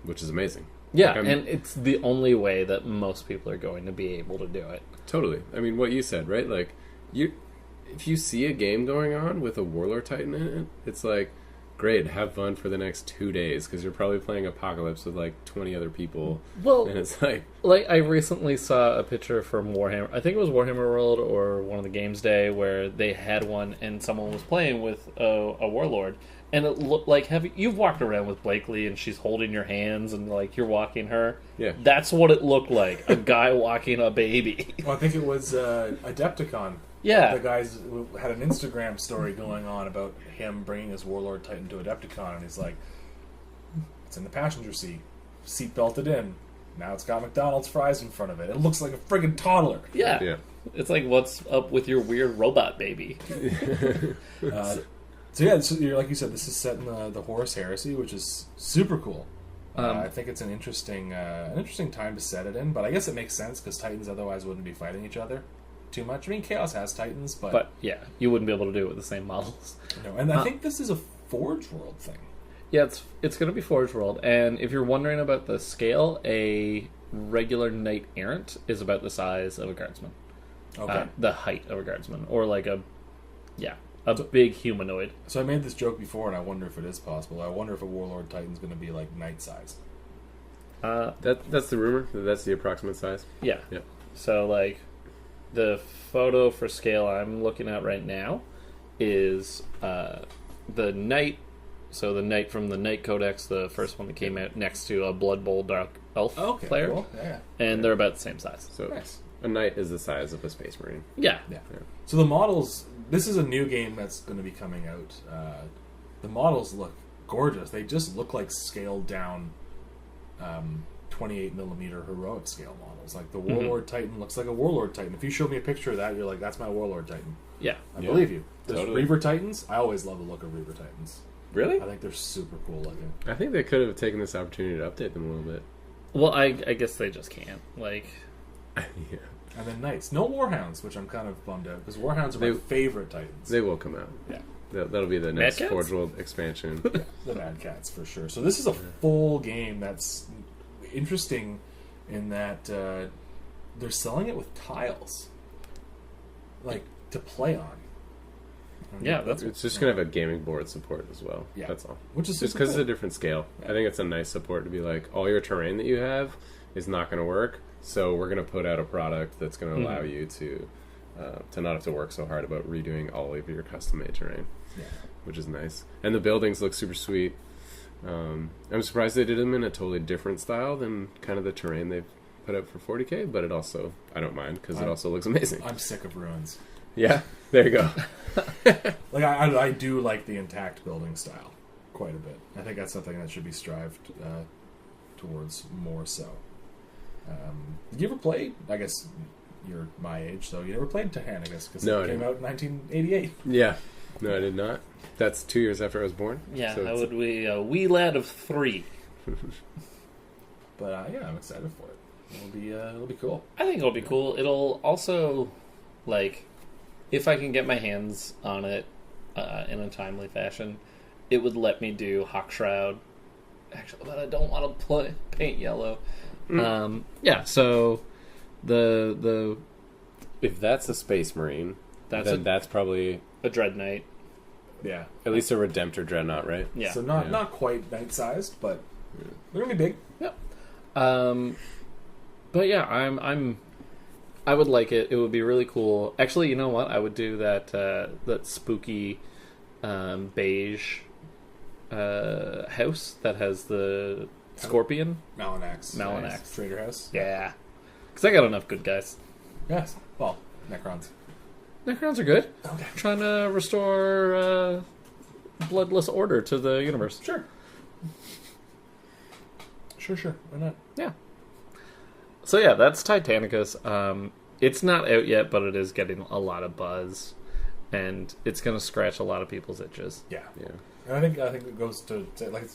which is amazing. Yeah, and it's the only way that most people are going to be able to do it. Totally. I mean, what you said, right? Like, if you see a game going on with a Warlord Titan in it, it's like, great, have fun for the next 2 days, because you're probably playing Apocalypse with like 20 other people. Well, and it's like I recently saw a picture from Warhammer. I think it was Warhammer World or one of the Games Day where they had one and someone was playing with a Warlord. And it looked like, you've walked around with Blakely and she's holding your hands and like you're walking her. Yeah. That's what it looked like. A guy walking a baby. Well, I think it was Adepticon. Yeah. The guys had an Instagram story going on about him bringing his Warlord Titan to Adepticon, and he's like, it's in the passenger seat belted in. Now it's got McDonald's fries in front of it. It looks like a friggin' toddler. Yeah. It's like, what's up with your weird robot baby? So like you said, this is set in the Horus Heresy, which is super cool. I think it's an interesting time to set it in, but I guess it makes sense because Titans otherwise wouldn't be fighting each other too much. I mean, Chaos has Titans, but yeah, you wouldn't be able to do it with the same models. No, and I think this is a Forge World thing. Yeah, it's going to be Forge World, and if you're wondering about the scale, a regular Knight Errant is about the size of a Guardsman. Okay. The height of a Guardsman, or like a big humanoid. So I made this joke before, and I wonder if it is possible. I wonder if a Warlord Titan's going to be like knight sized. That's the rumor. That's the approximate size. Yeah. Yep. So, like, the photo for scale I'm looking at right now is the knight. So the knight from the Knight Codex, the first one that came out, next to a Blood Bowl Dark Elf player. Cool. Yeah. And they're about the same size. So Nice. a knight is the size of a space marine. Yeah. Yeah. So the models, this is a new game that's going to be coming out. The models look gorgeous. They just look like scaled down 28 millimeter heroic scale models. Like the Warlord Titan looks like a Warlord Titan. If you show me a picture of that, you're like, that's my Warlord Titan. Yeah. I believe you. There's Totally. Reaver Titans. I always love the look of Reaver Titans. Really? I think they're super cool looking. I think they could have taken this opportunity to update them a little bit. Well, I guess they just can't. Like, Yeah. And then Knights. No Warhounds, which I'm kind of bummed out, because Warhounds are my favorite Titans. They will come out. Yeah. That'll be the next Cats? Forge World expansion. The Mad Cats, for sure. So this is a full game that's interesting in that they're selling it with tiles. Like, to play on. yeah, that's It's just going to have a gaming board support as well. Yeah. That's all. Which is Just super because cool. it's a different scale. I think it's a nice support to be like, all your terrain that you have is not going to work, so we're going to put out a product that's going to allow you to not have to work so hard about redoing all of your custom-made terrain, Yeah. which is nice. And the buildings look super sweet. I'm surprised they did them in a totally different style than kind of the terrain they've put out for 40K, but it also, I don't mind, because it also looks amazing. I'm sick of ruins. Yeah, there you go. Like, I do like the intact building style quite a bit. I think that's something that should be strived towards more so. Did you ever play? I guess you're my age, so you never played Titanicus because No, I it came didn't. out in 1988. Yeah. No, I did not. That's 2 years after I was born. yeah. So I it's- would be a wee lad of 3. But yeah, I'm excited for it. It'll be cool. I think it'll be cool. It'll also, like, if I can get my hands on it in a timely fashion, it would let me do Hawkshroud. Actually, but I don't want to paint yellow. Yeah, so the If that's a Space Marine, That's that's probably a Dread Knight. Yeah. at least a Redemptor Dreadnought, right? Yeah. So not quite knight sized, but they're gonna be big. Yep. But yeah, I would like it. It would be really cool. Actually, you know what? I would do that spooky beige house that has the scorpion. Malanax. Malanax. Trader House. Yeah, because I got enough good guys. Yes. Well, Necrons. Necrons are good. Okay. Trying to restore bloodless order to the universe. Sure. Sure. Why not? Yeah. So yeah, that's Titanicus. It's not out yet, but it is getting a lot of buzz, and it's going to scratch a lot of people's itches. Yeah. Yeah. And I think it goes to say, like,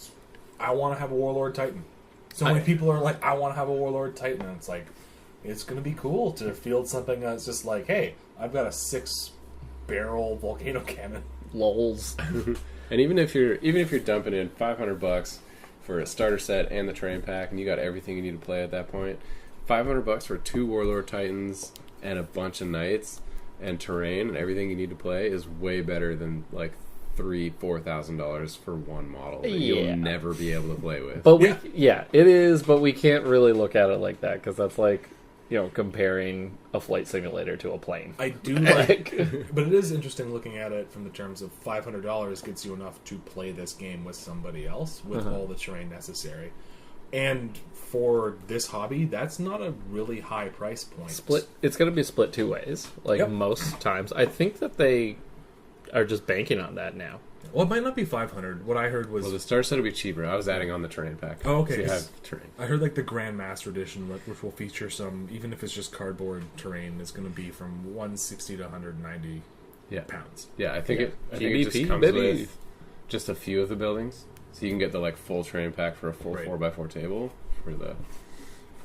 I want to have a Warlord Titan. So many people are like, I want to have a Warlord Titan, and it's like, it's going to be cool to field something that's just like, hey, I've got a 6-barrel volcano cannon. Lols. And even if you're dumping in $500 for a starter set and the terrain pack, and you got everything you need to play at that point, $500 for 2 Warlord Titans and a bunch of knights and terrain and everything you need to play is way better than like $3,000-$4,000 for one model that Yeah. you'll never be able to play with. But it is. But we can't really look at it like that because that's like, comparing a flight simulator to a plane. I do like, but it is interesting looking at it from the terms of $500 gets you enough to play this game with somebody else with all the terrain necessary. And for this hobby, that's not a really high price point. Split. It's going to be split 2 ways, like Yep. most times. I think that they are just banking on that now. Well, it might not be 500. What I heard was Well, the starter set will be cheaper. I was adding on the terrain pack. Oh, okay. So you have terrain. I heard like the Grandmaster Edition, which will feature some, even if it's just cardboard terrain, is going to be from 160 to 190 Yeah. pounds. Yeah, I think it PvP, just comes baby. with just a few of the buildings. So you can get the full terrain pack for a full Right. 4x4 table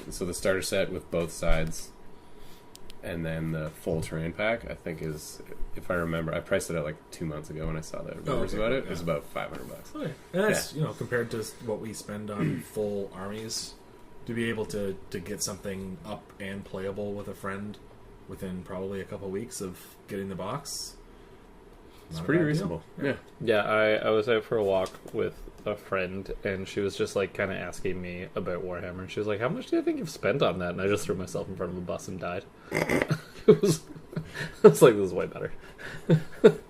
so the starter set with both sides, and then the full terrain pack I think is, if I remember, I priced it out 2 months ago when I saw the rumors okay, about it. yeah. It was about $500. Okay. And that's, compared to what we spend on full armies, to be able to get something up and playable with a friend within probably a couple weeks of getting the box, It's pretty reasonable. Yeah. Yeah, I was out for a walk with a friend, and she was just like kind of asking me about Warhammer, and she was like, "How much do you think you've spent on that?" And I just threw myself in front of a bus and died. it was like, this is way better. But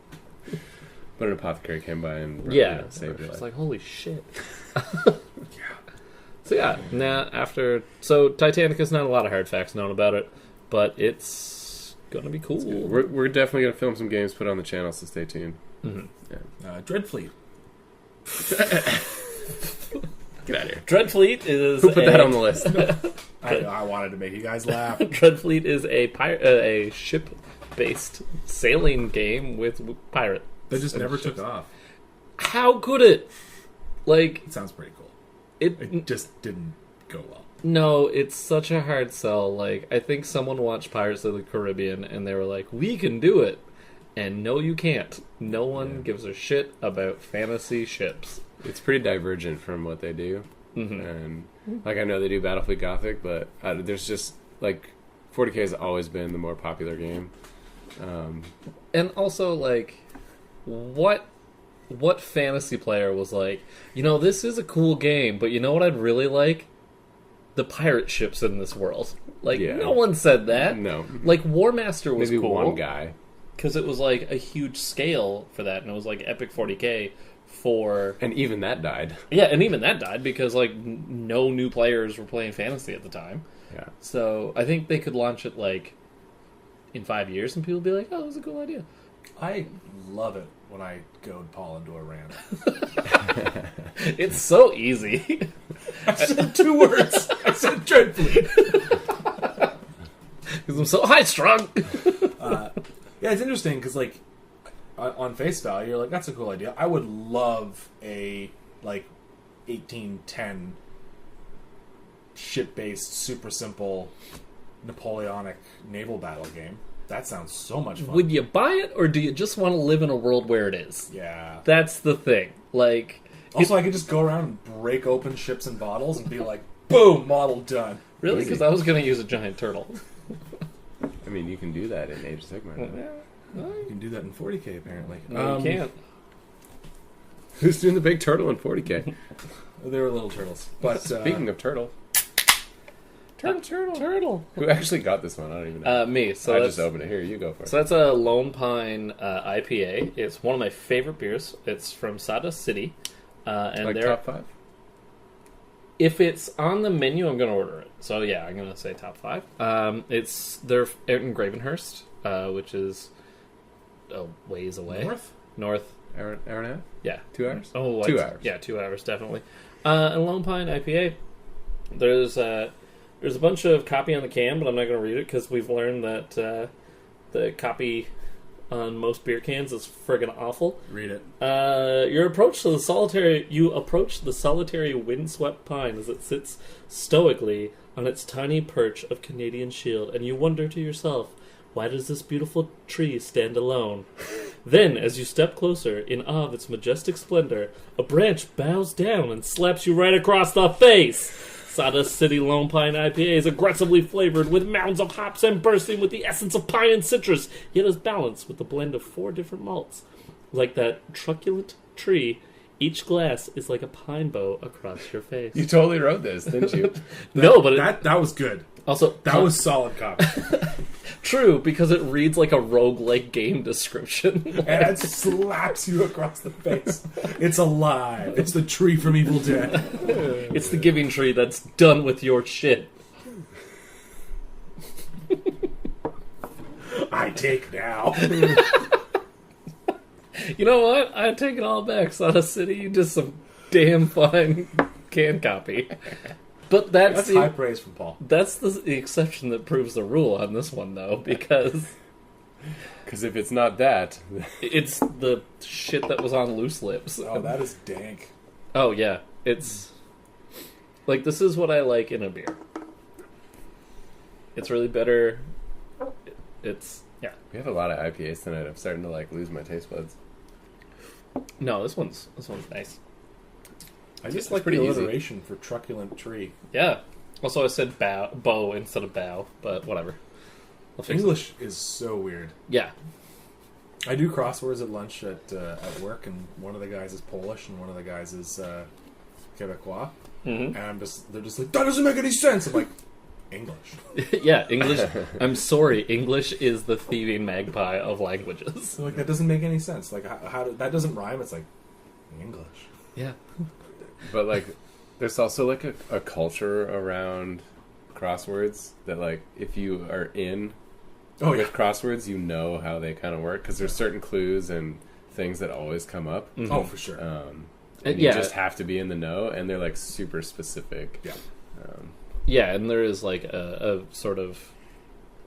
an apothecary came by and saved it. It's like, holy shit. So so Titanic is not a lot of hard facts known about it, but it's gonna be cool. We're definitely gonna film some games, put on the channel, so stay tuned. Mm-hmm. Yeah. Dreadfleet. Get out of here. Dreadfleet is Who put that on the list? I wanted to make you guys laugh. Dreadfleet is a ship-based sailing game with pirate. They just never took off. How could it? Like, It sounds pretty cool. it. It just didn't go well. No, it's such a hard sell. Like, I think someone watched Pirates of the Caribbean and they were like, "We can do it," and no, you can't. No one gives a shit about fantasy ships. It's pretty divergent from what they do. Mm-hmm. And, like, I know they do Battlefleet Gothic, but there's just, like, 40k has always been the more popular game. And also, like, what fantasy player was like, this is a cool game, but you know what I'd really like? The pirate ships in this world. Like, no one said that. No. Like, War Master was Maybe cool. one guy. Because it was, like, a huge scale for that, and it was, like, Epic 40k for... And even that died. Yeah, and even that died because, like, no new players were playing fantasy at the time. Yeah. So, I think they could launch it, like, in 5 years, and people would be like, oh, that was a cool idea. I love it when I goad Paul into a rant. It's so easy. I said 2 words. I said Dreadfleet. Because I'm so high-strung. Yeah, it's interesting because, like, on face value, you're like, that's a cool idea. I would love a, like, 1810 ship-based, super simple Napoleonic naval battle game. That sounds so much fun. Would you buy it, or do you just want to live in a world where it is? Yeah. That's the thing. Like... Also, I could just go around and break open ships and bottles and be like, boom, model done. Really? Because I was going to use a giant turtle. I mean, you can do that in Age of Sigmar. You can do that in 40k, apparently. No, you can't. Who's doing the big turtle in 40k? They were little turtles. But Speaking of turtle. Turtle. Who actually got this one? I don't even know. Me. So I that's, just opened it. Here, you go for it. So that's a Lone Pine IPA. It's one of my favorite beers. It's from Sawdust City. And like they're, top 5? if it's on the menu, I'm going to order it. So yeah, I'm going to say top 5. They're out in Gravenhurst, which is a ways away. North. Hour and a half? Yeah. 2 hours? Oh, 2 hours. Yeah, 2 hours definitely. And Lone Pine IPA. There's a bunch of copy on the can, but I'm not going to read it because we've learned that the copy on most beer cans is friggin' awful. read it. You approach the solitary windswept pine as it sits stoically on its tiny perch of Canadian shield, and you wonder to yourself, why does this beautiful tree stand alone? Then, as you step closer, in awe of its majestic splendor, a branch bows down and slaps you right across the face. Sawdust City Lone Pine IPA is aggressively flavored with mounds of hops and bursting with the essence of pine and citrus, yet is balanced with a blend of 4 different malts. Like that truculent tree, each glass is like a pine bow across your face. You totally wrote this, didn't you? No, but That was good. also That was solid copy. true because it reads like a roguelike game description. And it slaps you across the face. It's alive. It's the tree from Evil Dead. It's the giving tree that's done with your shit. I take now. You know what? I take it all back. Sawdust City, you did some damn fine can copy. But That's high praise from Paul. that's the exception that proves the rule on this one, though, because Because if it's not that, it's the shit that was on Loose Lips. Oh, that is dank. Oh, yeah. It's like, this is what I like in a beer. It's really bitter. It's, yeah. we have a lot of IPAs tonight. I'm starting to lose my taste buds. No, this one's nice. I just It's like the pretty easy. alliteration for truculent tree. Yeah. Also, I said bow instead of bow, but whatever. I'll fix it. English is so weird. Yeah. I do crosswords at lunch at work, and one of the guys is Polish, and one of the guys is Quebecois, and they're just like, that doesn't make any sense. I'm like, English. Yeah, English. I'm sorry, English is the thieving magpie of languages. So, like, that doesn't make any sense. Like, that doesn't rhyme. It's like English. Yeah. But like, there's also like a culture around crosswords that, like, if you are in with crosswords, you know how they kind of work, because there's certain clues and things that always come up. Mm-hmm. Oh, for sure. And you just have to be in the know, and they're like super specific. Yeah. Yeah, and there is like a sort of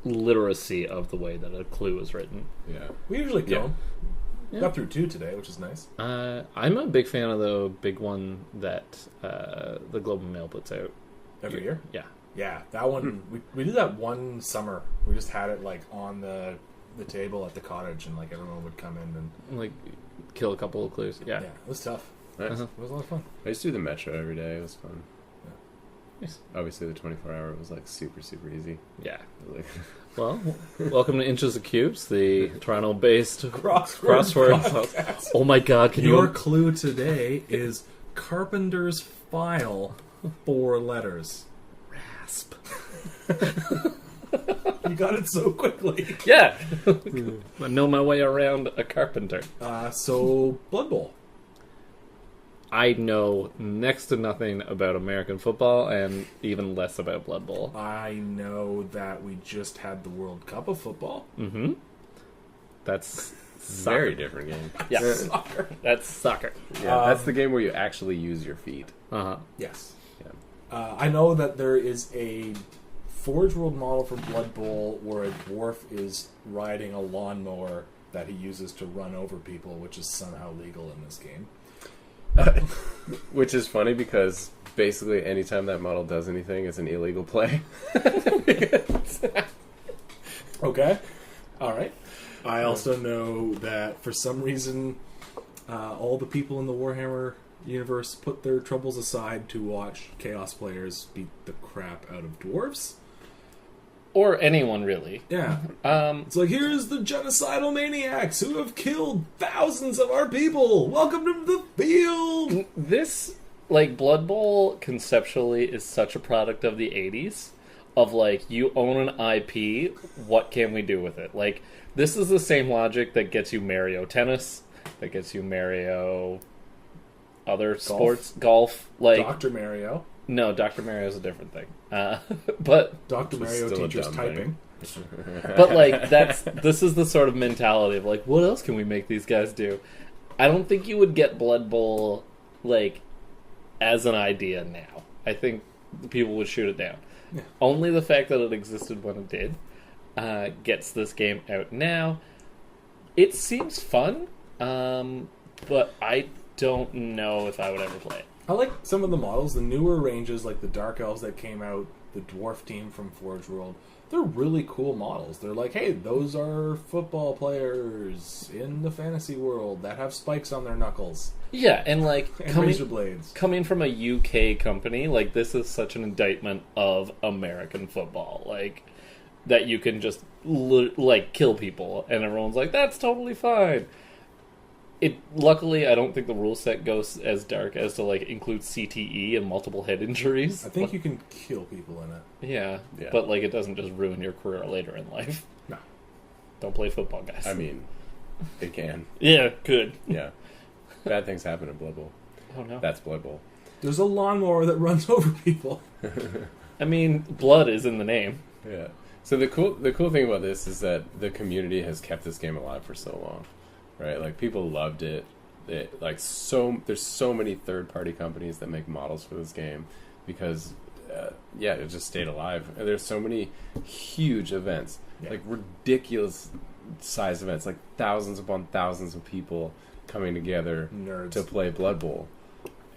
literacy of the way that a clue is written. Yeah. We usually kill them. Yeah. Got through 2 today, which is nice. I'm a big fan of the big one that the Globe and Mail puts out Every year? Yeah. Yeah, that one, we did that one summer. We just had it, like, on the table at the cottage, and, like, everyone would come in and... Like, kill a couple of clues. Yeah. Yeah, it was tough. Nice. Uh-huh. It was a lot of fun. I used to do the Metro every day. It was fun. Nice. Obviously, the 24-hour was like super easy. Yeah. Like, Well, welcome to Inches of Cubes, the Toronto-based Crossword crossword. Oh my god, can Your you... clue today is Carpenter's File, 4 letters. Rasp. You got it so quickly. Yeah! I know my way around a carpenter. So, Blood Bowl. I know next to nothing about American football and even less about Blood Bowl. I know that we just had the World Cup of football. Mm-hmm. That's very different game. Yeah. Soccer. That's soccer. Yeah, that's the game where you actually use your feet. Uh-huh. Yes. Yeah. I know that there is a Forge World model for Blood Bowl where a dwarf is riding a lawnmower that he uses to run over people, which is somehow legal in this game. Which is funny because basically anytime that model does anything, it's an illegal play. Okay. All right. I also know that for some reason, all the people in the Warhammer universe put their troubles aside to watch Chaos players beat the crap out of dwarves. Or anyone, really. Yeah. It's like, here's the genocidal maniacs who have killed thousands of our people. Welcome to the field. This, like, Blood Bowl conceptually is such a product of the 80s. Of, like, you own an IP, what can we do with it? Like, this is the same logic that gets you Mario Tennis, that gets you Mario other sports, golf. Like, Dr. Mario. No, Dr. Mario is a different thing. But Dr. Mario still a teaches dumb typing. but like this is the sort of mentality of like, what else can we make these guys do? I don't think you would get Blood Bowl like as an idea now. I think people would shoot it down. Yeah. Only the fact that it existed when it did gets this game out now. It seems fun, but I don't know if I would ever play it. I like some of the models, the newer ranges, like the Dark Elves that came out, the Dwarf team from Forge World. They're really cool models. They're like, hey, those are football players in the fantasy world that have spikes on their knuckles Yeah, and like and razor blades. coming from a UK company, like this is such an indictment of American football, like that you can just like kill people, and everyone's like, that's totally fine. Luckily, I don't think the rule set goes as dark as to like include CTE and multiple head injuries. I think you can kill people in it. Yeah, Yeah. but like it doesn't just ruin your career later in life. No. Don't play football, guys. I mean, it can. yeah, good. Yeah. Bad things happen in Blood Bowl. Oh no. That's Blood Bowl. There's a lawnmower that runs over people. I mean, blood is in the name. Yeah. So the cool thing about this is that the community has kept this game alive for so long, right? Like people loved it. There's so many third-party companies that make models for this game because it just stayed alive. And there's so many huge events, like ridiculous size events, like thousands upon thousands of people coming together Nerds. to play Blood Bowl,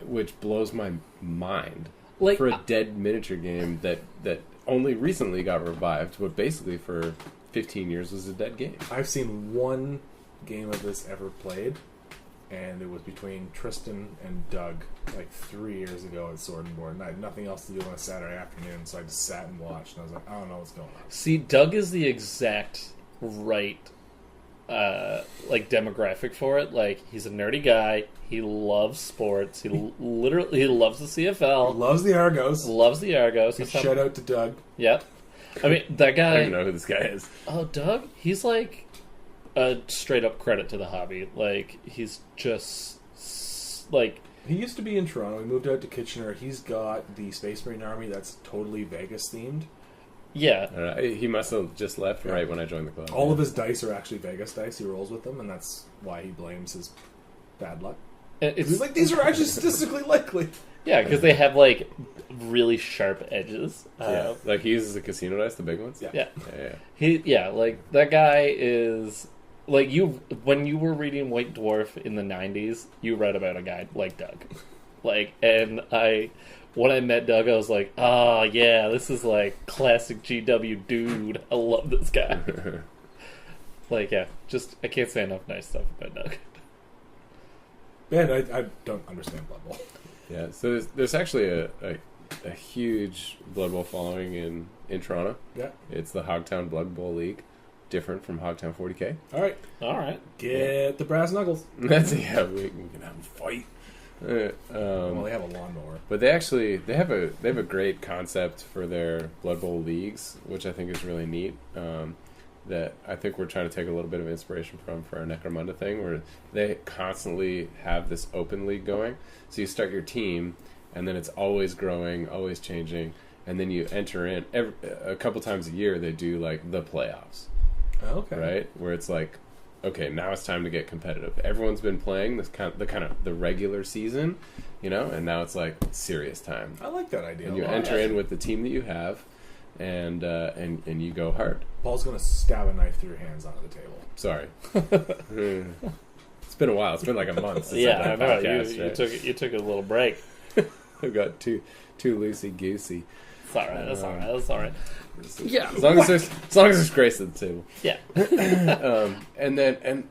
which blows my mind. Like For a dead miniature game that only recently got revived, but basically for 15 years was a dead game. I've seen one game of this ever played, and it was between Tristan and Doug like 3 years ago at Sword and Board, and I had nothing else to do on a Saturday afternoon, so I just sat and watched, and I was like, I don't know what's going on. See, Doug is the exact right like demographic for it. Like, he's a nerdy guy. He loves sports. He literally loves the CFL. Loves the Argos. Loves the Argos. Big shout out to Doug. Yep. I mean, that guy. I don't even know who this guy is. Oh, Doug? He's like a straight up credit to the hobby. Like, he's just like. He used to be in Toronto. He moved out to Kitchener. He's got the Space Marine Army that's totally Vegas themed. Yeah. He must have just left right when I joined the club. All of his dice are actually Vegas dice. He rolls with them, and that's why he blames his bad luck. He's like, these are actually statistically likely. Yeah, because they have like really sharp edges. Yeah, like he uses the casino dice, the big ones. Yeah. Like that guy is like you. When you were reading White Dwarf in the '90s, you read about a guy like Doug. Like, and when I met Doug, I was like, oh yeah, this is like classic GW dude. I love this guy. Like, yeah, just I can't say enough nice stuff about Doug. Man, I don't understand Blood Bowl. Yeah, so there's actually a huge Blood Bowl following in Toronto. Yeah. It's the Hogtown Blood Bowl League, different from Hogtown 40K. All right. Get the brass knuckles. That's we can have a fight. Well, they have a lawnmower, but they have a great concept for their Blood Bowl leagues, which I think is really neat. That I think we're trying to take a little bit of inspiration from for our Necromunda thing, where they constantly have this open league going. So you start your team, and then it's always growing, always changing, and then you enter in a couple times a year. They do like the playoffs, okay, right? Where it's like, okay, now it's time to get competitive. Everyone's been playing the regular season, and now it's like serious time. I like that idea. And you enter in with the team that you have, and you go hard. Paul's gonna stab a knife through your hands onto the table. Sorry. It's been a while. It's been like a month since Yeah, I've I done know. a podcast, You took a little break. I've got too loosey goosey. It's all right. That's all right. Yeah, as long as there's grace at the table. Yeah. And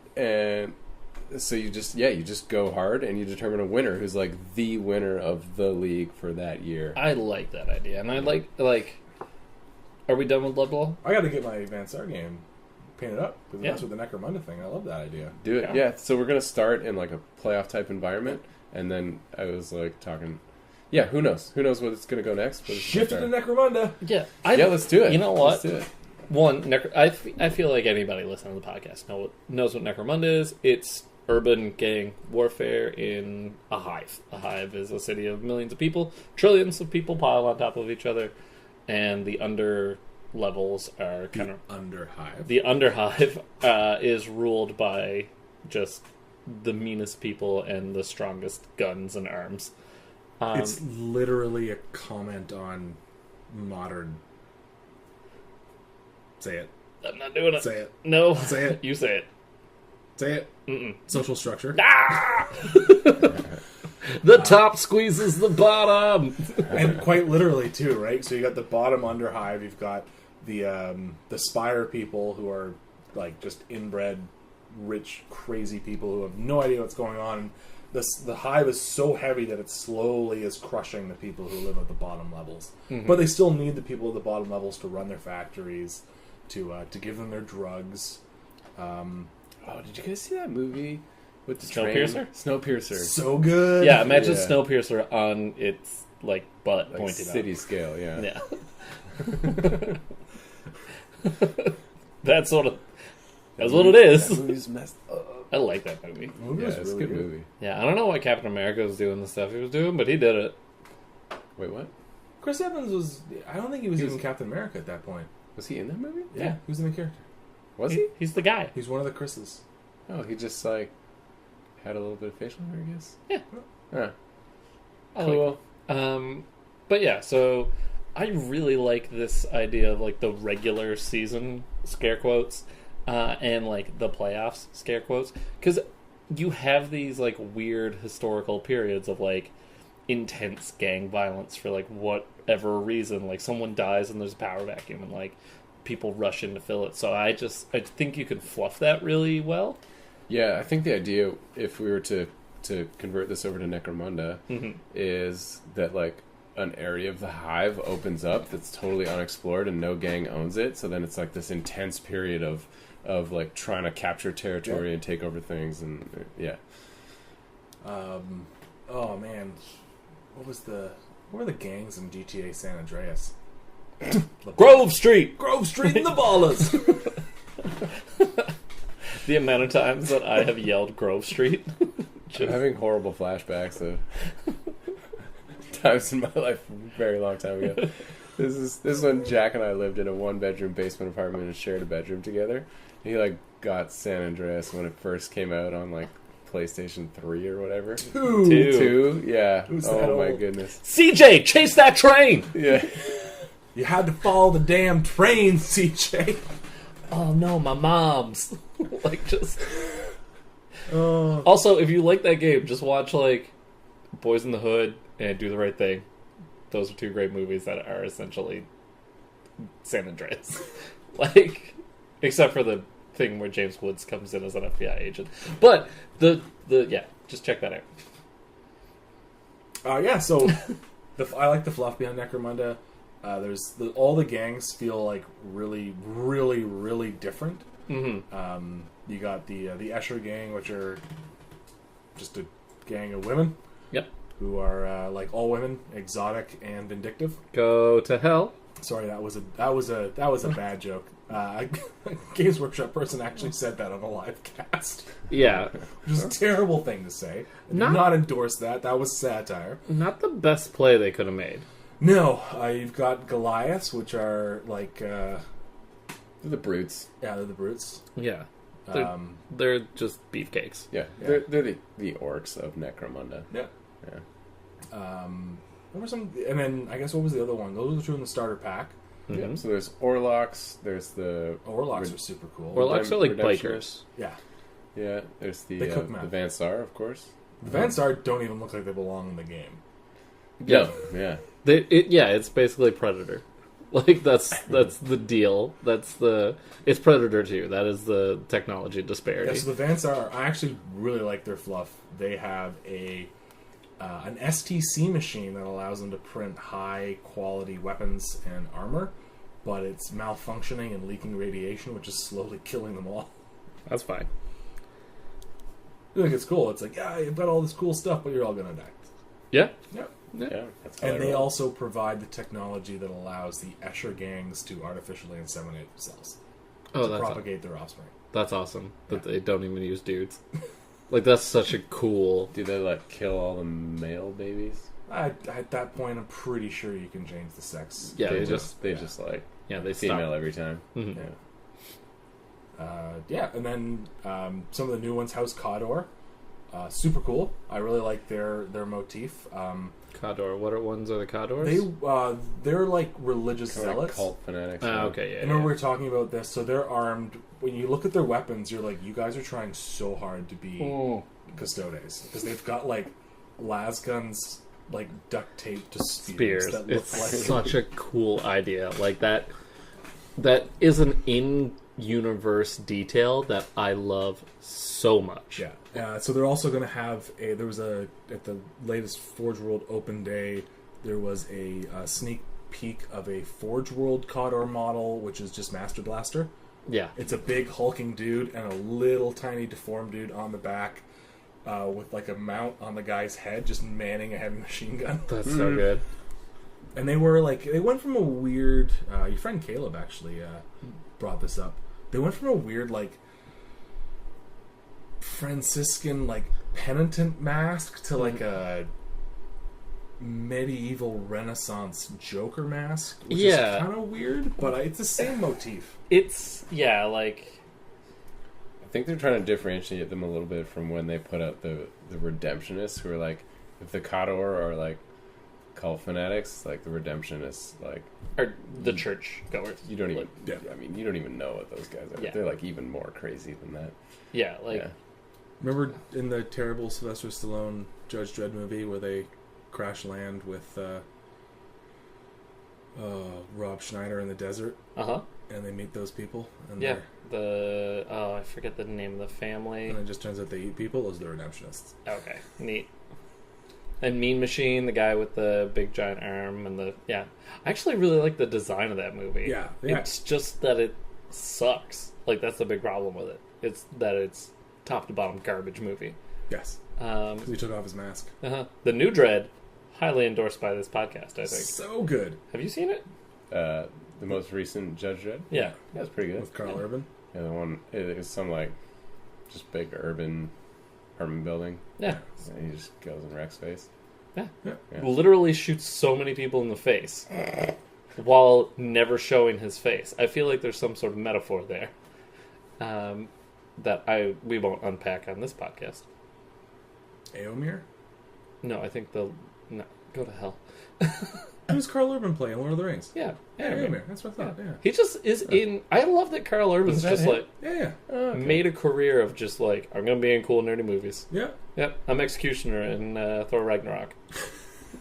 so you just go hard and you determine a winner who's like the winner of the league for that year. I like that idea, and I like. Are we done with Blood Bowl? I got to get my Advanced Star game painted up because that's with the Necromunda thing. I love that idea. Do it, yeah. So we're gonna start in like a playoff type environment, and then I was like talking. Yeah, who knows? Who knows what it's gonna go next? Shift it to Necromunda. Yeah, let's do it. You know what? Let's do it. One, I feel like anybody listening to the podcast knows what Necromunda is. It's urban gang warfare in a hive. A hive is a city of millions of people, trillions of people piled on top of each other, and the under levels are kind of underhive. The underhive is ruled by just the meanest people and the strongest guns and arms. It's literally a comment on modern. Say it. I'm not doing it. Say it. No. Say it. You say it. Say it. Mm-mm. Social structure. Ah! The top squeezes the bottom. And quite literally, too, right? So you got the bottom underhive. You've got the spire people who are like just inbred, rich, crazy people who have no idea what's going on. The hive is so heavy that it slowly is crushing the people who live at the bottom levels. Mm-hmm. But they still need the people at the bottom levels to run their factories, to give them their drugs. Did you guys see that movie with the Snowpiercer? Snowpiercer. So good. Yeah, imagine Snowpiercer on its like butt like pointed city up. Scale, yeah. Yeah. That's what it is. That movie's messed up. I like that movie. It's a good movie. Yeah, I don't know why Captain America was doing the stuff he was doing, but he did it. Wait, what? Chris Evans was... I don't think he was even Captain America at that point. Was he in that movie? Yeah, he was the main character. Was he? He's the guy. He's one of the Chris's. Oh, he just, like, had a little bit of facial hair, I guess? Yeah. Huh. Cool. But yeah, so I really like this idea of, like, the regular season, scare quotes, and, like, the playoffs, scare quotes. Because you have these, like, weird historical periods of, like, intense gang violence for, like, whatever reason. Like, someone dies and there's a power vacuum and, like, people rush in to fill it. So I think you can fluff that really well. Yeah, I think the idea, if we were to convert this over to Necromunda, is that, like, an area of the hive opens up that's totally unexplored and no gang owns it. So then it's like this intense period of of like trying to capture territory and take over things, and yeah. Oh man, what were the gangs in GTA San Andreas? Grove Street! Grove Street and the Ballers! The amount of times that I have yelled Grove Street. I'm having horrible flashbacks of times in my life a very long time ago. This is when Jack and I lived in a 1-bedroom basement apartment and shared a bedroom together. He like got San Andreas when it first came out on like PlayStation 3 or whatever. Two, yeah. Oh my goodness. CJ, chase that train! Yeah. You had to follow the damn train, CJ. Oh no, my mom's. Like, just... Also, if you like that game, just watch, like, Boys in the Hood and Do the Right Thing. Those are two great movies that are essentially San Andreas. Like, except for the thing where James Woods comes in as an FBI agent. But, yeah, just check that out. Yeah, so I like the fluff behind Necromunda. All the gangs feel like really, really, really different. Mm-hmm. You got the Escher gang, which are just a gang of women. Yep. Who are like all women, exotic and vindictive. Go to hell. Sorry, that was a bad joke. A Games Workshop person actually said that on a live cast. Yeah. Which is a terrible thing to say. I did not endorse that. That was satire. Not the best play they could have made. No, you've got Goliaths, which are like... They're the brutes. Yeah, they're the brutes. Yeah. They're just beefcakes. Yeah, yeah. They're the orcs of Necromunda. Yeah. Yeah. What were some... And then, I guess, what was the other one? Those were the two in the starter pack. Mm-hmm. Yeah, so there's Orlocks, there's the... Orlocks are super cool. Orlocks are like bikers. Yeah. Yeah, there's the Van Sar, of course. The Van Sar don't even look like they belong in the game. Yeah. Yeah. It's basically Predator. Like, that's the deal. It's Predator 2. That is the technology disparity. Yeah, so the Van Sar, I actually really like their fluff. They have an STC machine that allows them to print high quality weapons and armor, but it's malfunctioning and leaking radiation, which is slowly killing them all. That's fine. I think it's cool. It's like, yeah, you've got all this cool stuff, but you're all gonna die. Yeah. Yep. Yeah, that's how And they roll. also provide the technology that allows the Escher gangs to artificially inseminate themselves to propagate their offspring. That's awesome that they don't even use dudes. Like, that's such a cool... Do they like kill all the male babies? At that point, I'm pretty sure you can change the sex. Yeah, they just like they female stop. every time. Mm-hmm. Yeah. And then some of the new ones, House Cawdor, super cool. I really like their motif. Cawdor. What ones are the Cawdors? They're like religious Kind of zealots. like cult fanatics. Okay, yeah. I remember we were talking about this. So they're armed. When you look at their weapons, you're like, you guys are trying so hard to be custodes because they've got like las guns, like duct taped to spears. That look It's like such a cool idea. Like that is an in-universe detail that I love so much. Yeah. So they're also going to have at the latest Forge World Open Day, there was a sneak peek of a Forge World Cawdor model, which is just Master Blaster. Yeah. It's a big hulking dude and a little tiny deformed dude on the back with like a mount on the guy's head, just manning a heavy machine gun. That's so good. And they went from a weird, your friend Caleb actually brought this up. They went from a weird like Franciscan like penitent mask to like a medieval Renaissance Joker mask, which is kind of weird, but it's the same motif. It's like I think they're trying to differentiate them a little bit from when they put out the Redemptionists, who are like, if the Cawdor are like cult fanatics, like the Redemptionists, like or the church goers. You don't even. I mean, you don't even know what those guys are. Yeah. They're like even more crazy than that. Yeah, like. Yeah. Remember in the terrible Sylvester Stallone Judge Dredd movie where they crash land with Rob Schneider in the desert? Uh-huh. And they meet those people? And yeah. I forget the name of the family. And it just turns out they eat people? Those are the Redemptionists. Okay, neat. And Mean Machine, the guy with the big giant arm and I actually really like the design of that movie. Yeah. It's just that it sucks. Like, that's the big problem with it. It's that it's top to bottom garbage movie. Yes. Because he took off his mask. The new Dread, highly endorsed by this podcast, I think. So good. Have you seen it? The most recent Judge Dredd? Yeah. That's pretty good. With Carl Urban. Yeah, the one, it's some, like, just big urban building. Yeah. And he just goes and wrecks face. Yeah. Yeah. Literally shoots so many people in the face while never showing his face. I feel like there's some sort of metaphor there that we won't unpack on this podcast. Eomer? No, I think go to hell. Who's Carl Urban playing Lord of the Rings? Yeah. Eomer. That's what I thought. Yeah. He just is in. I love that Carl Urban's that just him? like Yeah. made a career of just like, I'm gonna be in cool nerdy movies. Yeah. Yep, I'm Executioner in Thor Ragnarok.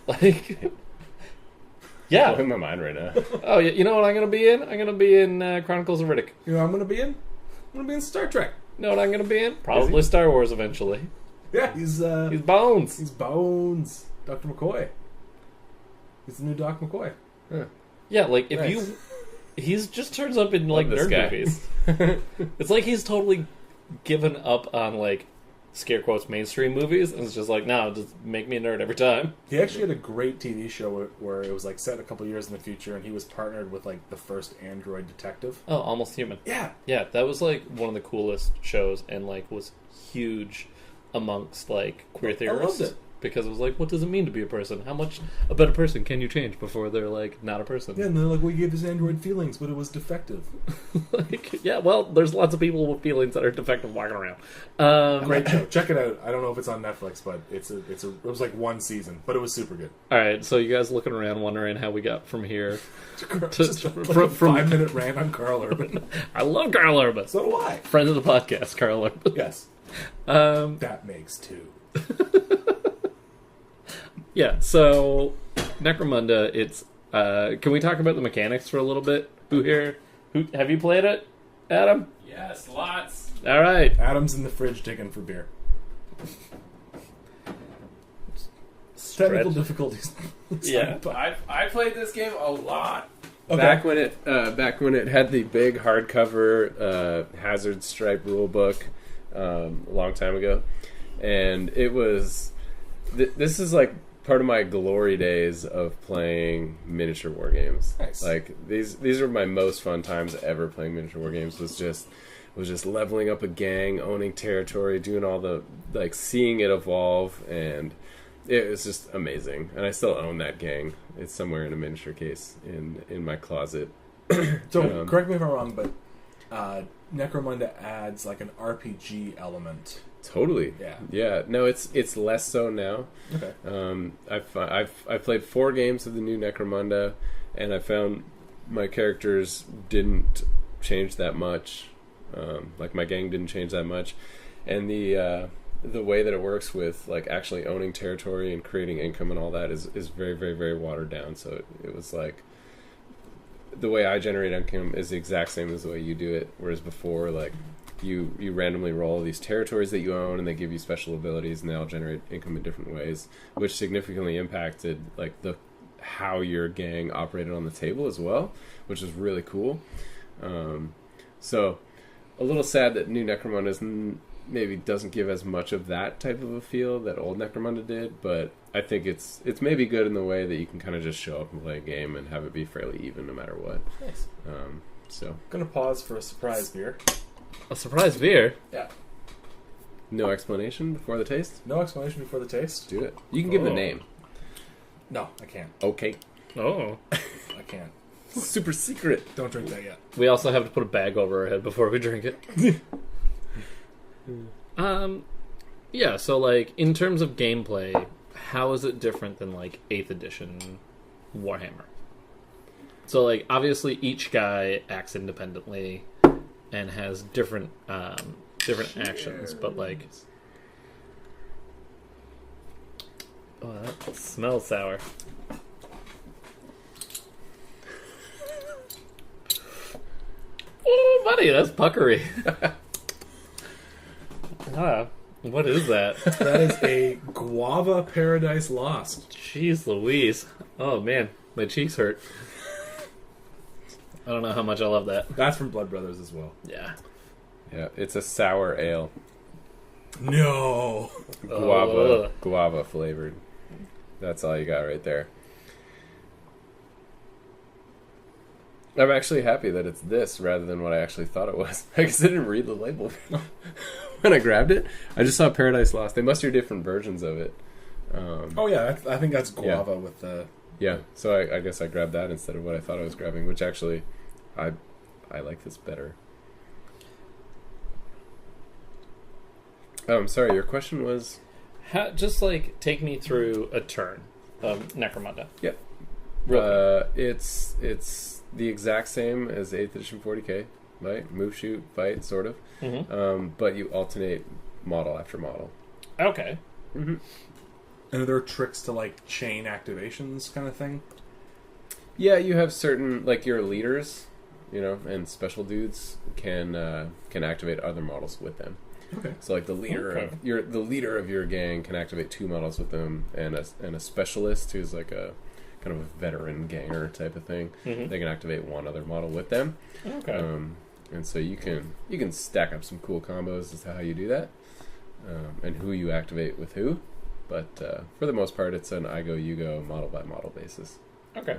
Like, yeah. In my mind right now. Oh, you know what I'm gonna be in? I'm gonna be in Chronicles of Riddick. You know what I'm gonna be in? I'm gonna be in Star Trek. You know what I'm gonna be in? Probably Star Wars eventually. Yeah, he's Bones. He's Bones. Dr. McCoy. He's the new Doc McCoy. Yeah, like if Nice. he's just turns up in like Love this nerd guy. movies. It's like he's totally given up on like scare quotes mainstream movies, and it's just like, no, just make me a nerd every time. He actually had a great TV show where it was like set a couple years in the future, and he was partnered with like the first android detective. Oh, Almost Human. Yeah. Yeah, that was like one of the coolest shows, and like was huge amongst like queer I theorists. loved it. Because it was like, what does it mean to be a person? How much a better person can you change before they're like not a person? Yeah, and they're like, we gave this android feelings, but it was defective. Like, yeah, well, there's lots of people with feelings that are defective walking around. Great show. Check it out. I don't know if it's on Netflix, but it was like one season, but it was super good. All right, so you guys looking around wondering how we got from here Just from- like a from- 5-minute rant on Carl Urban. I love Carl Urban. So do I. Friend of the podcast, Carl Urban. Yes. Um, That makes two. yeah, so Necromunda, it's can we talk about the mechanics for a little bit? Who have you played it, Adam? Yes, lots. All right. Adam's in the fridge digging for beer. Technical difficulties. Yeah. I played this game a lot. Okay. Back when it had the big hardcover Hazard Stripe rulebook a long time ago, and it was this is like part of my glory days of playing miniature war games. Nice. Like these are my most fun times ever playing miniature war games. Was just leveling up a gang, owning territory, doing all the like seeing it evolve, and it was just amazing. And I still own that gang. It's somewhere in a miniature case in my closet. So, correct me if I'm wrong, but Necromunda adds like an RPG element. Totally. Yeah. No, it's less so now. Okay. I've played 4 games of the new Necromunda, and I found my characters didn't change that much. Like my gang didn't change that much, and the way that it works with like actually owning territory and creating income and all that is very, very, very watered down. So it was like the way I generate income is the exact same as the way you do it. Whereas before, like you randomly roll these territories that you own, and they give you special abilities, and they all generate income in different ways, which significantly impacted like how your gang operated on the table as well, which was really cool. So a little sad that new Necromunda maybe doesn't give as much of that type of a feel that old Necromunda did, but I think it's maybe good in the way that you can kind of just show up and play a game and have it be fairly even no matter what. Nice. So Gonna pause for a surprise beer. A surprise beer. Yeah. no explanation before the taste? No explanation before the taste? Do it. You can give the Oh. name. No, I can't. Okay. Oh. I can't. Super secret. Don't drink that yet. We also have to put a bag over our head before we drink it. Yeah, so like in terms of gameplay, how is it different than like 8th edition Warhammer? So like obviously each guy acts independently and has different actions, but like oh, that smells sour. Oh, buddy, that's puckery. What is that? That is a Guava Paradise Lost. Jeez Louise. Oh, man. My cheeks hurt. I don't know how much I love that. That's from Blood Brothers as well. Yeah. Yeah, it's a sour ale. No. Guava flavored. That's all you got right there. I'm actually happy that it's this rather than what I actually thought it was. I guess I didn't read the label when I grabbed it. I just saw Paradise Lost. They must do different versions of it. Oh yeah, I think that's guava with the. Yeah, so I guess I grabbed that instead of what I thought I was grabbing, which actually, I like this better. Sorry, your question was? Just like take me through a turn of Necromunda. Yeah. It's the exact same as 8th edition 40k, right? Move, shoot, fight, sort of. Mm-hmm. But you alternate model after model. Okay. Mm-hmm. And are there tricks to like chain activations kind of thing? Yeah, you have certain, like your leaders, and special dudes can activate other models with them. Okay. So like the leader of your gang can activate 2 models with them, and a specialist who's like a kind of a veteran ganger type of thing. Mm-hmm. They can activate 1 other model with them. Okay. And so you can stack up some cool combos as to how you do that, and who you activate with who. But for the most part, it's an I go you go model by model basis. Okay.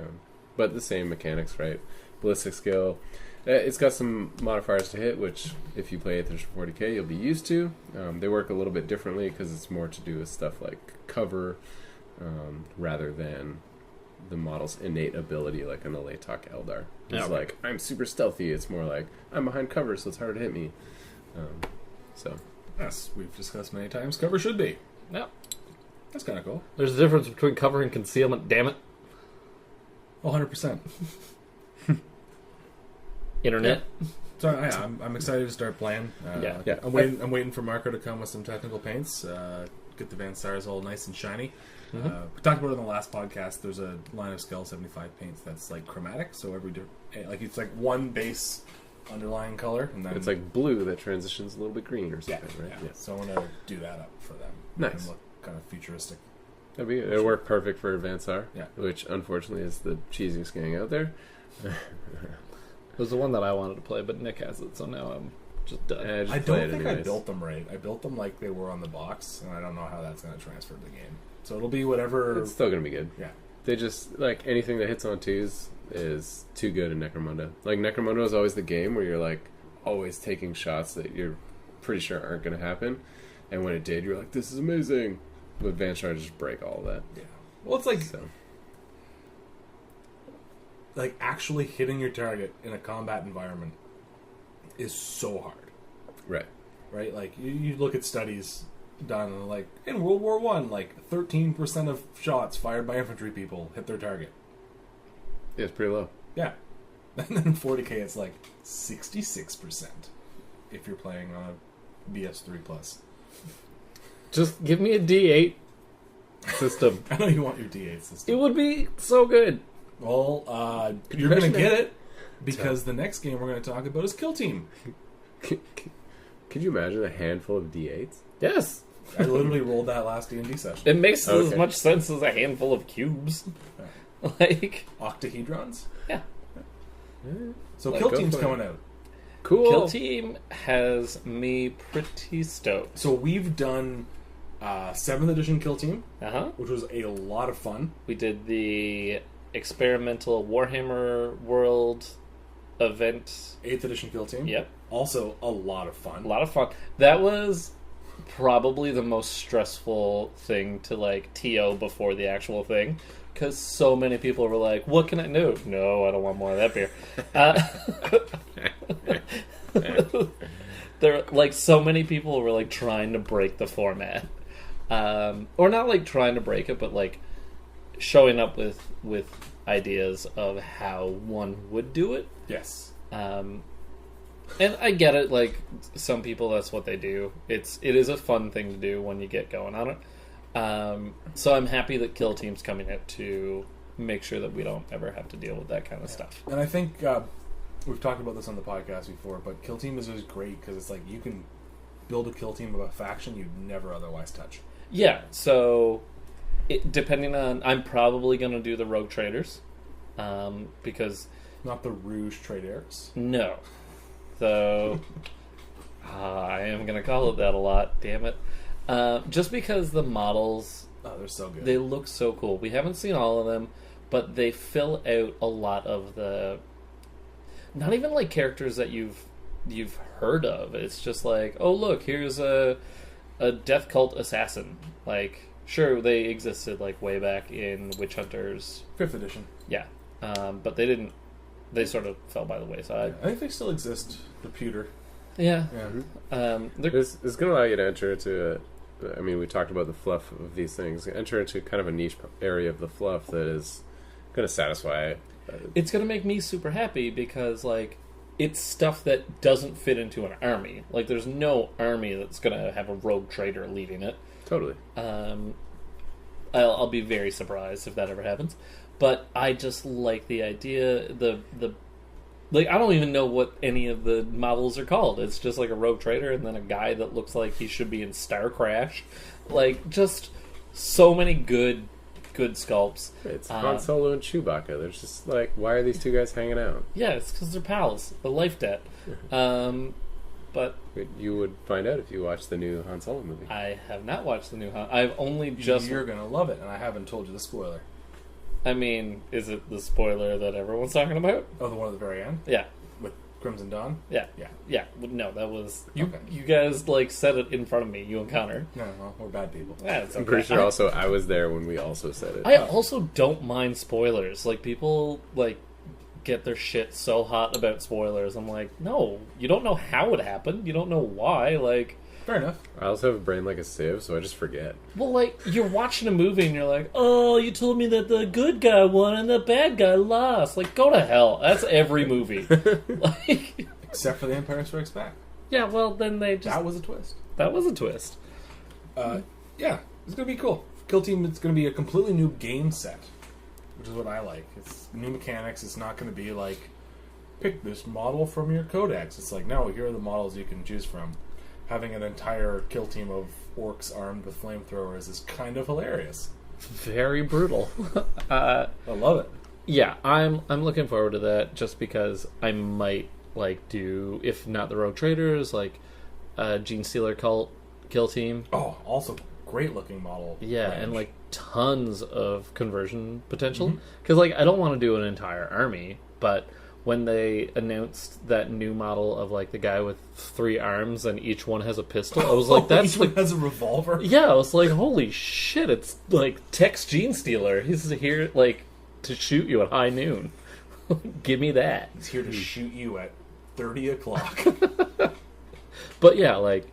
But the same mechanics, right? Ballistic skill. It's got some modifiers to hit, which if you play 8th edition 40k, you'll be used to. They work a little bit differently because it's more to do with stuff like cover, rather than the model's innate ability, like an Alatok Eldar. It's like, I'm super stealthy. It's more like, I'm behind cover, so it's harder to hit me. So Yes, we've discussed many times. Cover should be. Yep. That's kind of cool. There's a difference between cover and concealment, damn it. 100%. Internet. So yeah, I'm excited to start playing. Yeah. I'm waiting for Marco to come with some technical paints. Get the Van Stars all nice and shiny. Mm-hmm. We talked about it in the last podcast. There's a line of Skull 75 paints that's like chromatic, so it's like one base underlying color, and then it's like blue that transitions a little bit green or something, right? Yeah. So I'm gonna do that up for them. Nice. And look kind of futuristic. It'll work perfect for Advansar, Yeah. which unfortunately is the cheesiest gang out there. It was the one that I wanted to play, but Nick has it, so now I'm just done. I don't think I built them right. I built them like they were on the box, and I don't know how that's going to transfer to the game. So it'll be whatever. It's still going to be good. Yeah. They just, like, anything that hits on 2s is too good in Necromunda. Like, Necromunda is always the game where you're, like, always taking shots that you're pretty sure aren't going to happen. And when it did, you're like, this is amazing. With Vanshar, just break all of that. Yeah. Well, it's like... Like, actually hitting your target in a combat environment is so hard. Right. Right? Like, you look at studies done, and like, in World War I, like, 13% of shots fired by infantry people hit their target. Yeah, it's pretty low. Yeah. And then in 40k, it's like 66% if you're playing on a BS3+. Just give me a D8 system. I know you want your D8 system. It would be so good. Well, you're going to get it because the next game we're going to talk about is Kill Team. Could you imagine a handful of D8s? Yes. I literally rolled that last D&D session. It makes as much sense as a handful of cubes. Yeah. Like... Octahedrons? Yeah. So Like, Kill go Team's for it. coming out. Cool. Kill Team has me pretty stoked. So we've done 7th edition Kill Team, Uh-huh. which was a lot of fun. We did the experimental Warhammer World event. 8th edition Kill Team. Yep. Also a lot of fun. A lot of fun. That was probably the most stressful thing to like TO before the actual thing, because so many people were like, "What can I do?" No, I don't want more of that beer. There, like, so many people were like trying to break the format, or not like trying to break it, but like showing up with ideas of how one would do it. Yes. And I get it, like, some people, that's what they do. It is a fun thing to do when you get going on it. So I'm happy that Kill Team's coming out to make sure that we don't ever have to deal with that kind of stuff. And I think we've talked about this on the podcast before, but Kill Team is just great because it's like you can build a Kill Team of a faction you'd never otherwise touch. Yeah, so depending on... I'm probably going to do the Rogue Traders, because... Not the Rouge Traders. No. So I am going to call it that a lot, damn it. Just because the models, Oh, they're so good. they look so cool. We haven't seen all of them, but they fill out a lot of the... Not even like characters that you've heard of. It's just like, oh look, here's a death cult assassin. Like, sure, they existed like way back in Witch Hunters. 5th edition. Yeah. But they didn't... They sort of fell by the wayside. I think they still exist. The pewter. Yeah. Yeah. It's going to allow you to enter into I mean, we talked about the fluff of these things. Enter into kind of a niche area of the fluff that is going to satisfy. It's going to make me super happy because, like, it's stuff that doesn't fit into an army. Like, there's no army that's going to have a rogue trader leading it. Totally. I'll be very surprised if that ever happens. But I just like the idea, like, I don't even know what any of the models are called. It's just like a rogue trader and then a guy that looks like he should be in Star Crash. Like, just so many good sculpts. It's Han Solo and Chewbacca. There's just like, why are these two guys hanging out? Yeah, it's because they're pals. A life debt. But You would find out if you watched the new Han Solo movie. I have not watched the new Han. I've only just... You're going to love it, and I haven't told you the spoiler. I mean, is it the spoiler that everyone's talking about? Oh, the one at the very end? Yeah. With Crimson Dawn? Yeah. Yeah. Yeah. No, that was... You Okay. guys, like, said it in front of me, you and Connor. No, we're bad people. Yeah, it's okay. I'm pretty sure also I was there when we also said it. I also don't mind spoilers. Like, people, like, get their shit so hot about spoilers. I'm like, no, you don't know how it happened. You don't know why. Like... Fair enough. I also have a brain like a sieve, so I just forget. Well, like, you're watching a movie and you're like, oh, you told me that the good guy won and the bad guy lost. Like, go to hell. That's every movie. Like, Except for The Empire Strikes Back. yeah, well, then they just... That was a twist. That was a twist. Yeah, it's going to be cool. Kill Team, it's going to be a completely new game set, which is what I like. It's new mechanics. It's not going to be like, pick this model from your codex. It's like, no, here are the models you can choose from. Having an entire kill team of orcs armed with flamethrowers is kind of hilarious. Very brutal. I love it. Yeah, I'm looking forward to that just because I might, like, do, if not the Rogue Traders, like, Gene Stealer cult kill team. Oh, also great looking model. Yeah, range. and, like, tons of conversion potential. Because, like, I don't want to do an entire army, but when they announced that new model of, like, the guy with 3 arms and each one has a pistol, I was like, that's each like... one has a revolver. Yeah, I was like, holy shit, it's, like, Tex Gene Stealer. He's here, like, to shoot you at high noon. Give me that. He's here to shoot you at 30 o'clock. But yeah, like,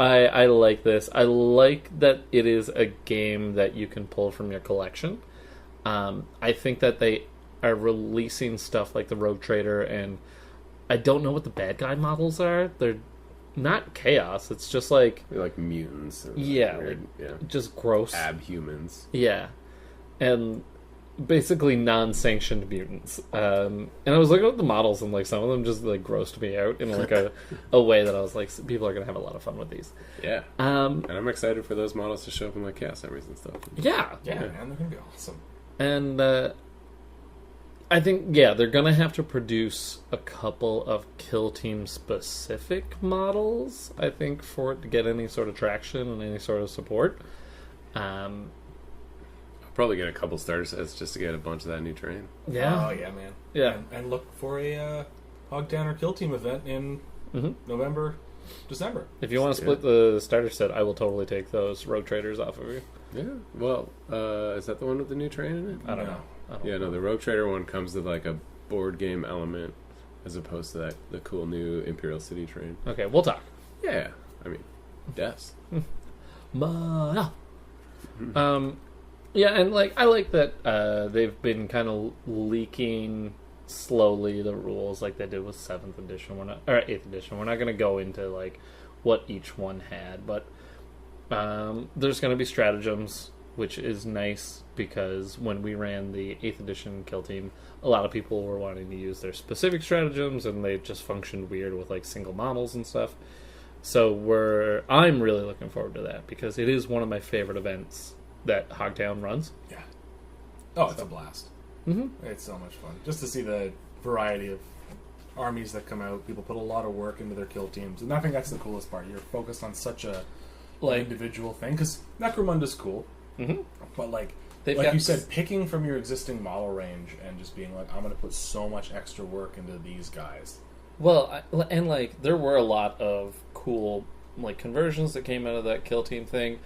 I like this. I like that it is a game that you can pull from your collection. I think that they are releasing stuff like the Rogue Trader, and I don't know what the bad guy models are. They're not chaos. It's just like... They're like mutants. And Yeah, weird, just gross. abhumans. Yeah. And basically non-sanctioned mutants. And I was looking at the models, and like some of them just like grossed me out in like a way that I was like, people are gonna have a lot of fun with these. Yeah. And I'm excited for those models to show up in like Chaos Emeralds and stuff. Yeah. Yeah, man, they're going to be awesome. And I think, yeah, they're gonna have to produce a couple of Kill Team specific models, I think, for it to get any sort of traction and any sort of support. I'll probably get a couple starter sets just to get a bunch of that new terrain. Yeah. Oh, yeah, man. Yeah. And look for a Hogtown or Kill Team event in November, December. If you want to split the starter set, I will totally take those Rogue Traders off of you. Yeah. Well, is that the one with the new terrain in it? I don't know. Yeah, no, the Rogue Trader one comes with like a board game element as opposed to the cool new Imperial City terrain. Okay, we'll talk. Yeah. I mean, deaths. Yeah, and like I like that they've been kind of leaking slowly the rules like they did with 7th edition. 8th edition. We're not going to go into like what each one had, but there's going to be stratagems, which is nice because when we ran the 8th edition kill team, a lot of people were wanting to use their specific stratagems, and they just functioned weird with like single models and stuff. So I'm really looking forward to that because it is one of my favorite events that Hogtown runs. Yeah. Oh, it's a blast. Mm-hmm. It's so much fun. Just to see the variety of armies that come out. People put a lot of work into their kill teams, and I think that's the coolest part. You're focused on such a individual thing, because Necromunda's cool, but like you said, picking from your existing model range and just being like, I'm going to put so much extra work into these guys. Well, and like there were a lot of cool like conversions that came out of that kill team thing.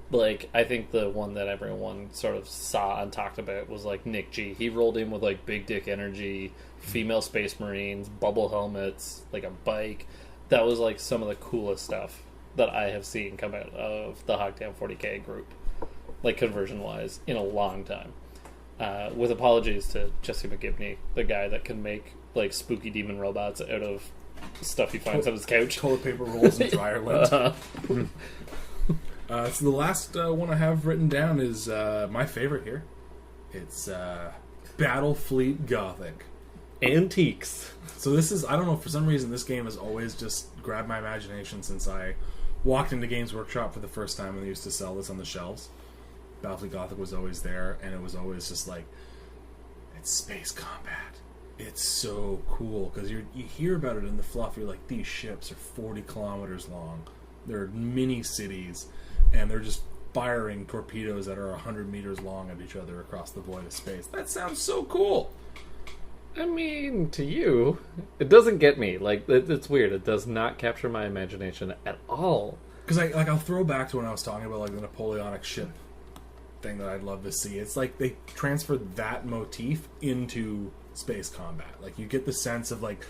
Like, I think the one that everyone sort of saw and talked about was like Nick G. He rolled in with like big dick energy, female space marines, bubble helmets, like a bike. That was like some of the coolest stuff that I have seen come out of the Hogtown 40K group, like conversion wise, in a long time. With apologies to Jesse McGibney, the guy that can make like spooky demon robots out of stuff he finds on his couch. Toilet paper rolls and dryer lint. So the last one I have written down is my favorite here. It's Battlefleet Gothic. Antiques. So this is, I don't know, for some reason this game has always just grabbed my imagination since I walked into Games Workshop for the first time when they used to sell this on the shelves. Battlefleet Gothic was always there, and it was always just like, it's space combat. It's so cool, because you hear about it in the fluff, you're like, these ships are 40 kilometers long. They're mini cities, and they're just firing torpedoes that are 100 meters long at each other across the void of space. That sounds so cool! I mean, to you, it doesn't get me. Like, it's weird. It does not capture my imagination at all. Because I'll throw back to when I was talking about like the Napoleonic ship thing that I'd love to see. It's like they transferred that motif into space combat. Like, you get the sense of like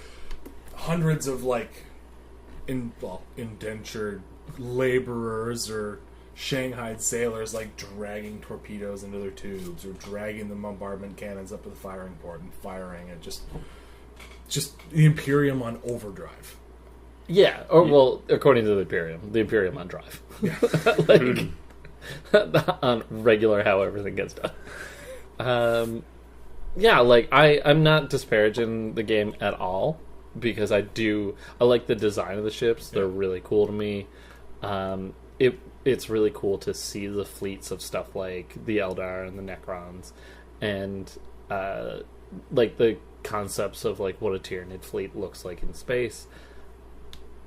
hundreds of like indentured laborers or Shanghai sailors like dragging torpedoes into their tubes or dragging the bombardment cannons up to the firing port and firing it. Just the Imperium on overdrive. Yeah, or well, according to the Imperium on drive. Yeah. Like on regular how everything gets done. Yeah, like I'm not disparaging the game at all, because I like the design of the ships. They're really cool to me. It's really cool to see the fleets of stuff like the Eldar and the Necrons, and like the concepts of like what a Tyranid fleet looks like in space.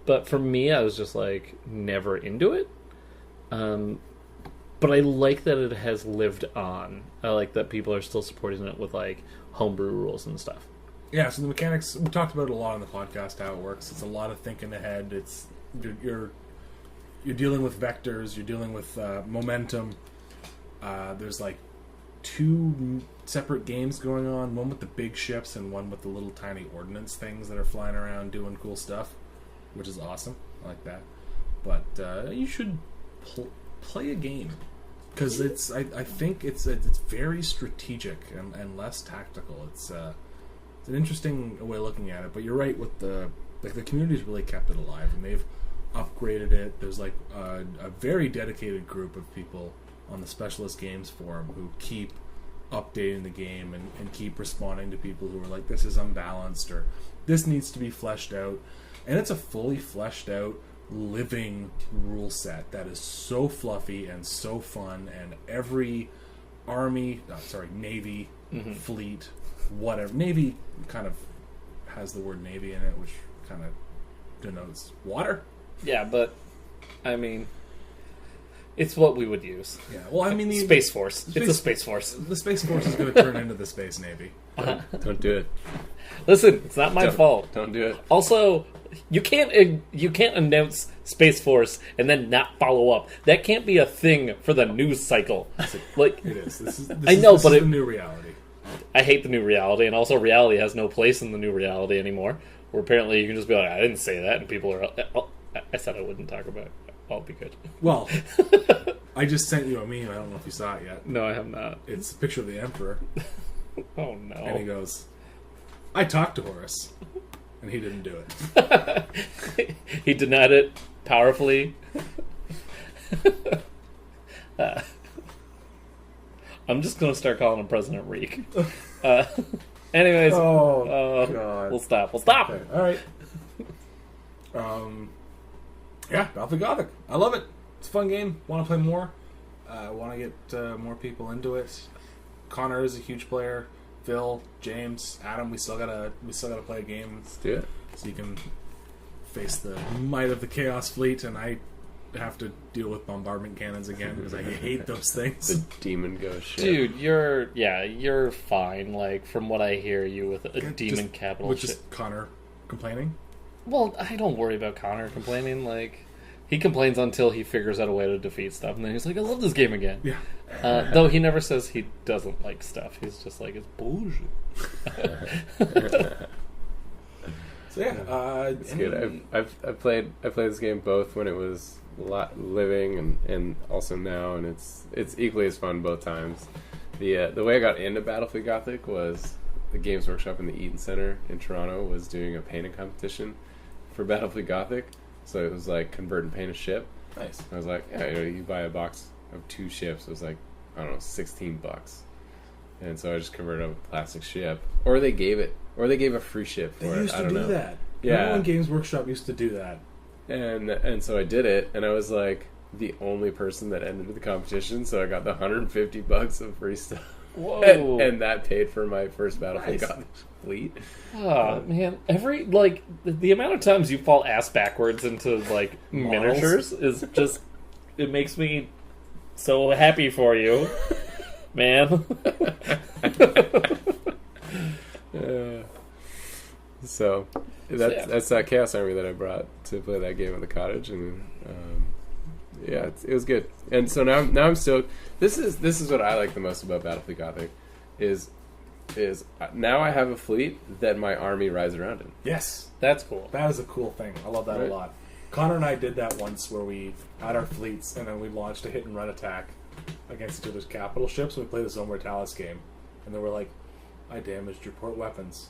But for me, I was just like never into it. But I like that it has lived on. I like that people are still supporting it with like homebrew rules and stuff. Yeah, so the mechanics, we talked about it a lot on the podcast, how it works. It's a lot of thinking ahead. It's you're dealing with vectors, you're dealing with momentum. There's like two separate games going on, one with the big ships and one with the little tiny ordnance things that are flying around doing cool stuff, which is awesome. I like that. But you should play a game, because I think it's very strategic and less tactical. It's an interesting way of looking at it. But you're right, with the community's really kept it alive, and they've upgraded it. There's like a very dedicated group of people on the Specialist Games forum who keep updating the game and keep responding to people who are like, this is unbalanced, or this needs to be fleshed out. And it's a fully fleshed out living rule set that is so fluffy and so fun, and every navy, fleet, whatever. Navy kind of has the word navy in it, which kind of denotes water. Yeah, but I mean, it's what we would use. Yeah, well, I mean, the Space Force. It's a Space Force. The Space Force is going to turn into the Space Navy. Don't do it. Listen, it's not my fault. Don't do it. Also, you can't announce Space Force and then not follow up. That can't be a thing for the news cycle. Like, it is. This is the new reality. I hate the new reality, and also reality has no place in the new reality anymore. Where apparently you can just be like, I didn't say that, and people are. I said I wouldn't talk about it. I'll be good. Well, I just sent you a meme. I don't know if you saw it yet. No, I have not. It's a picture of the Emperor. Oh no! And he goes, "I talked to Horus." And he didn't do it. He denied it powerfully. I'm just going to start calling him President Reek. Anyways. God. We'll stop. Okay. All right. Yeah, Battlefield Gothic. I love it. It's a fun game. Want to play more? Want to get more people into it? Connor is a huge player. Phil, James, Adam, we still gotta play a game Let's do it. so you can face the might of the Chaos Fleet, and I have to deal with bombardment cannons again because I hate those things. The demon ghost shit. Dude, you're fine. Like from what I hear, you with a demon capital Which shit. is Connor complaining. Well, I don't worry about Connor complaining. Like he complains until he figures out a way to defeat stuff, and then he's like, "I love this game again." Yeah. Though he never says he doesn't like stuff. He's just like, "It's bullshit." So yeah, It's good. I've played this game both when it was living and also now, and it's equally as fun both times. The way I got into Battlefield Gothic was the Games Workshop in the Eaton Center in Toronto was doing a painting competition for Battlefield Gothic. So it was like convert and paint a ship. nice. I was like, yeah, you buy a box of 2 ships. It was like, I don't know, $16. And so I just converted a plastic ship, or they gave a free ship for They it. used I to don't do know. that. Yeah. Remember when Games Workshop used to do that? And so I did it, and I was like the only person that entered the competition, so I got the $150 of free stuff. Whoa! And that paid for my first Battlefield Nice. Gothic fleet. Oh man, the amount of times you fall ass backwards into like Models. miniatures is just it makes me so happy for you, man. So that's that Chaos Army that I brought to play that game at the cottage, and yeah, it was good. And so now I'm stoked. This is what I like the most about Battlefield Gothic, is now I have a fleet that my army rides around in. Yes, That's cool. that is a cool thing. I love that Right. a lot. Connor and I did that once where we had our fleets and then we launched a hit and run attack against each other's capital ships. And we played the Zone Mortalis game, and they were like, "I damaged your port weapons."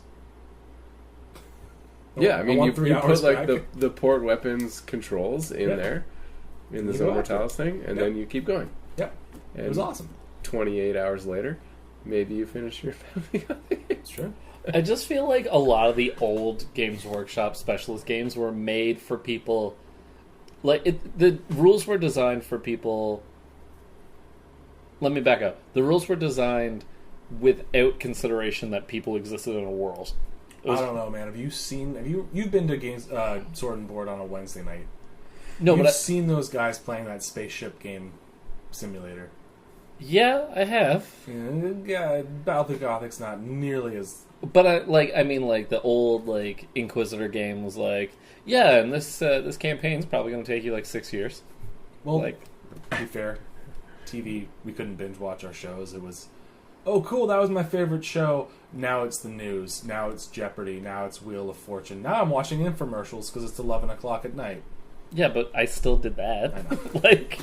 Yeah, I mean, won you 3 put hours like back. the port weapons controls in Yeah. there, in the You Zone go after Mortalis thing, and Yeah. then you keep going. Yep, And it was awesome. 28 hours later, maybe you finish your It's true. I just feel like a lot of the old Games Workshop specialist games were made for people. The rules were designed for people. Let me back up. The rules were designed without consideration that people existed in a world. It was- I don't know, man. You've been to games Sword and Board on a Wednesday night? No, You've but seen those guys playing that spaceship game simulator. yeah, I have. Yeah, Battlefield Gothic's not nearly as. But I mean, the old Inquisitor game was like, yeah, and this campaign's probably going to take you 6 years. Well, Like, to be fair, TV, we couldn't binge watch our shows. It was, oh, cool, that was my favorite show. Now it's the news. Now it's Jeopardy. Now it's Wheel of Fortune. Now I'm watching infomercials because it's 11 o'clock at night. yeah, but I still did that. I know. Like,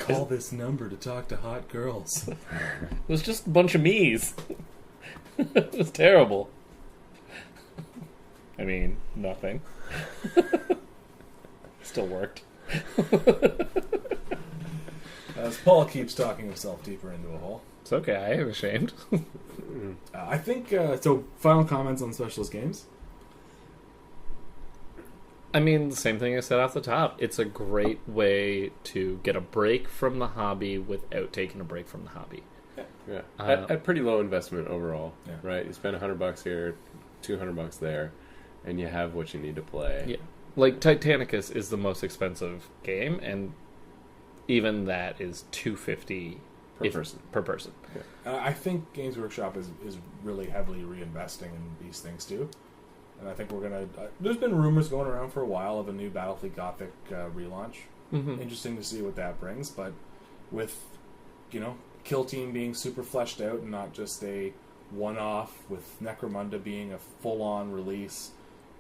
Call this number to talk to hot girls. it was just a bunch of me's. It was terrible. I mean, nothing. Still worked. As Paul keeps talking himself deeper into a hole. It's okay, I am ashamed. I think, so final comments on specialist games? I mean, the same thing I said off the top. It's a great way to get a break from the hobby without taking a break from the hobby. Yeah, Uh, at pretty low investment overall, Yeah. right? You spend $100 here, $200 there, and you have what you need to play. Yeah. Like, Titanicus is the most expensive game, and even that is $250 Per person. Per person. I think Games Workshop is really heavily reinvesting in these things too. And I think we're going to... there's been rumors going around for a while of a new Battlefield Gothic relaunch. Mm-hmm. Interesting to see what that brings, but with, Kill Team being super fleshed out and not just a one-off, with Necromunda being a full-on release,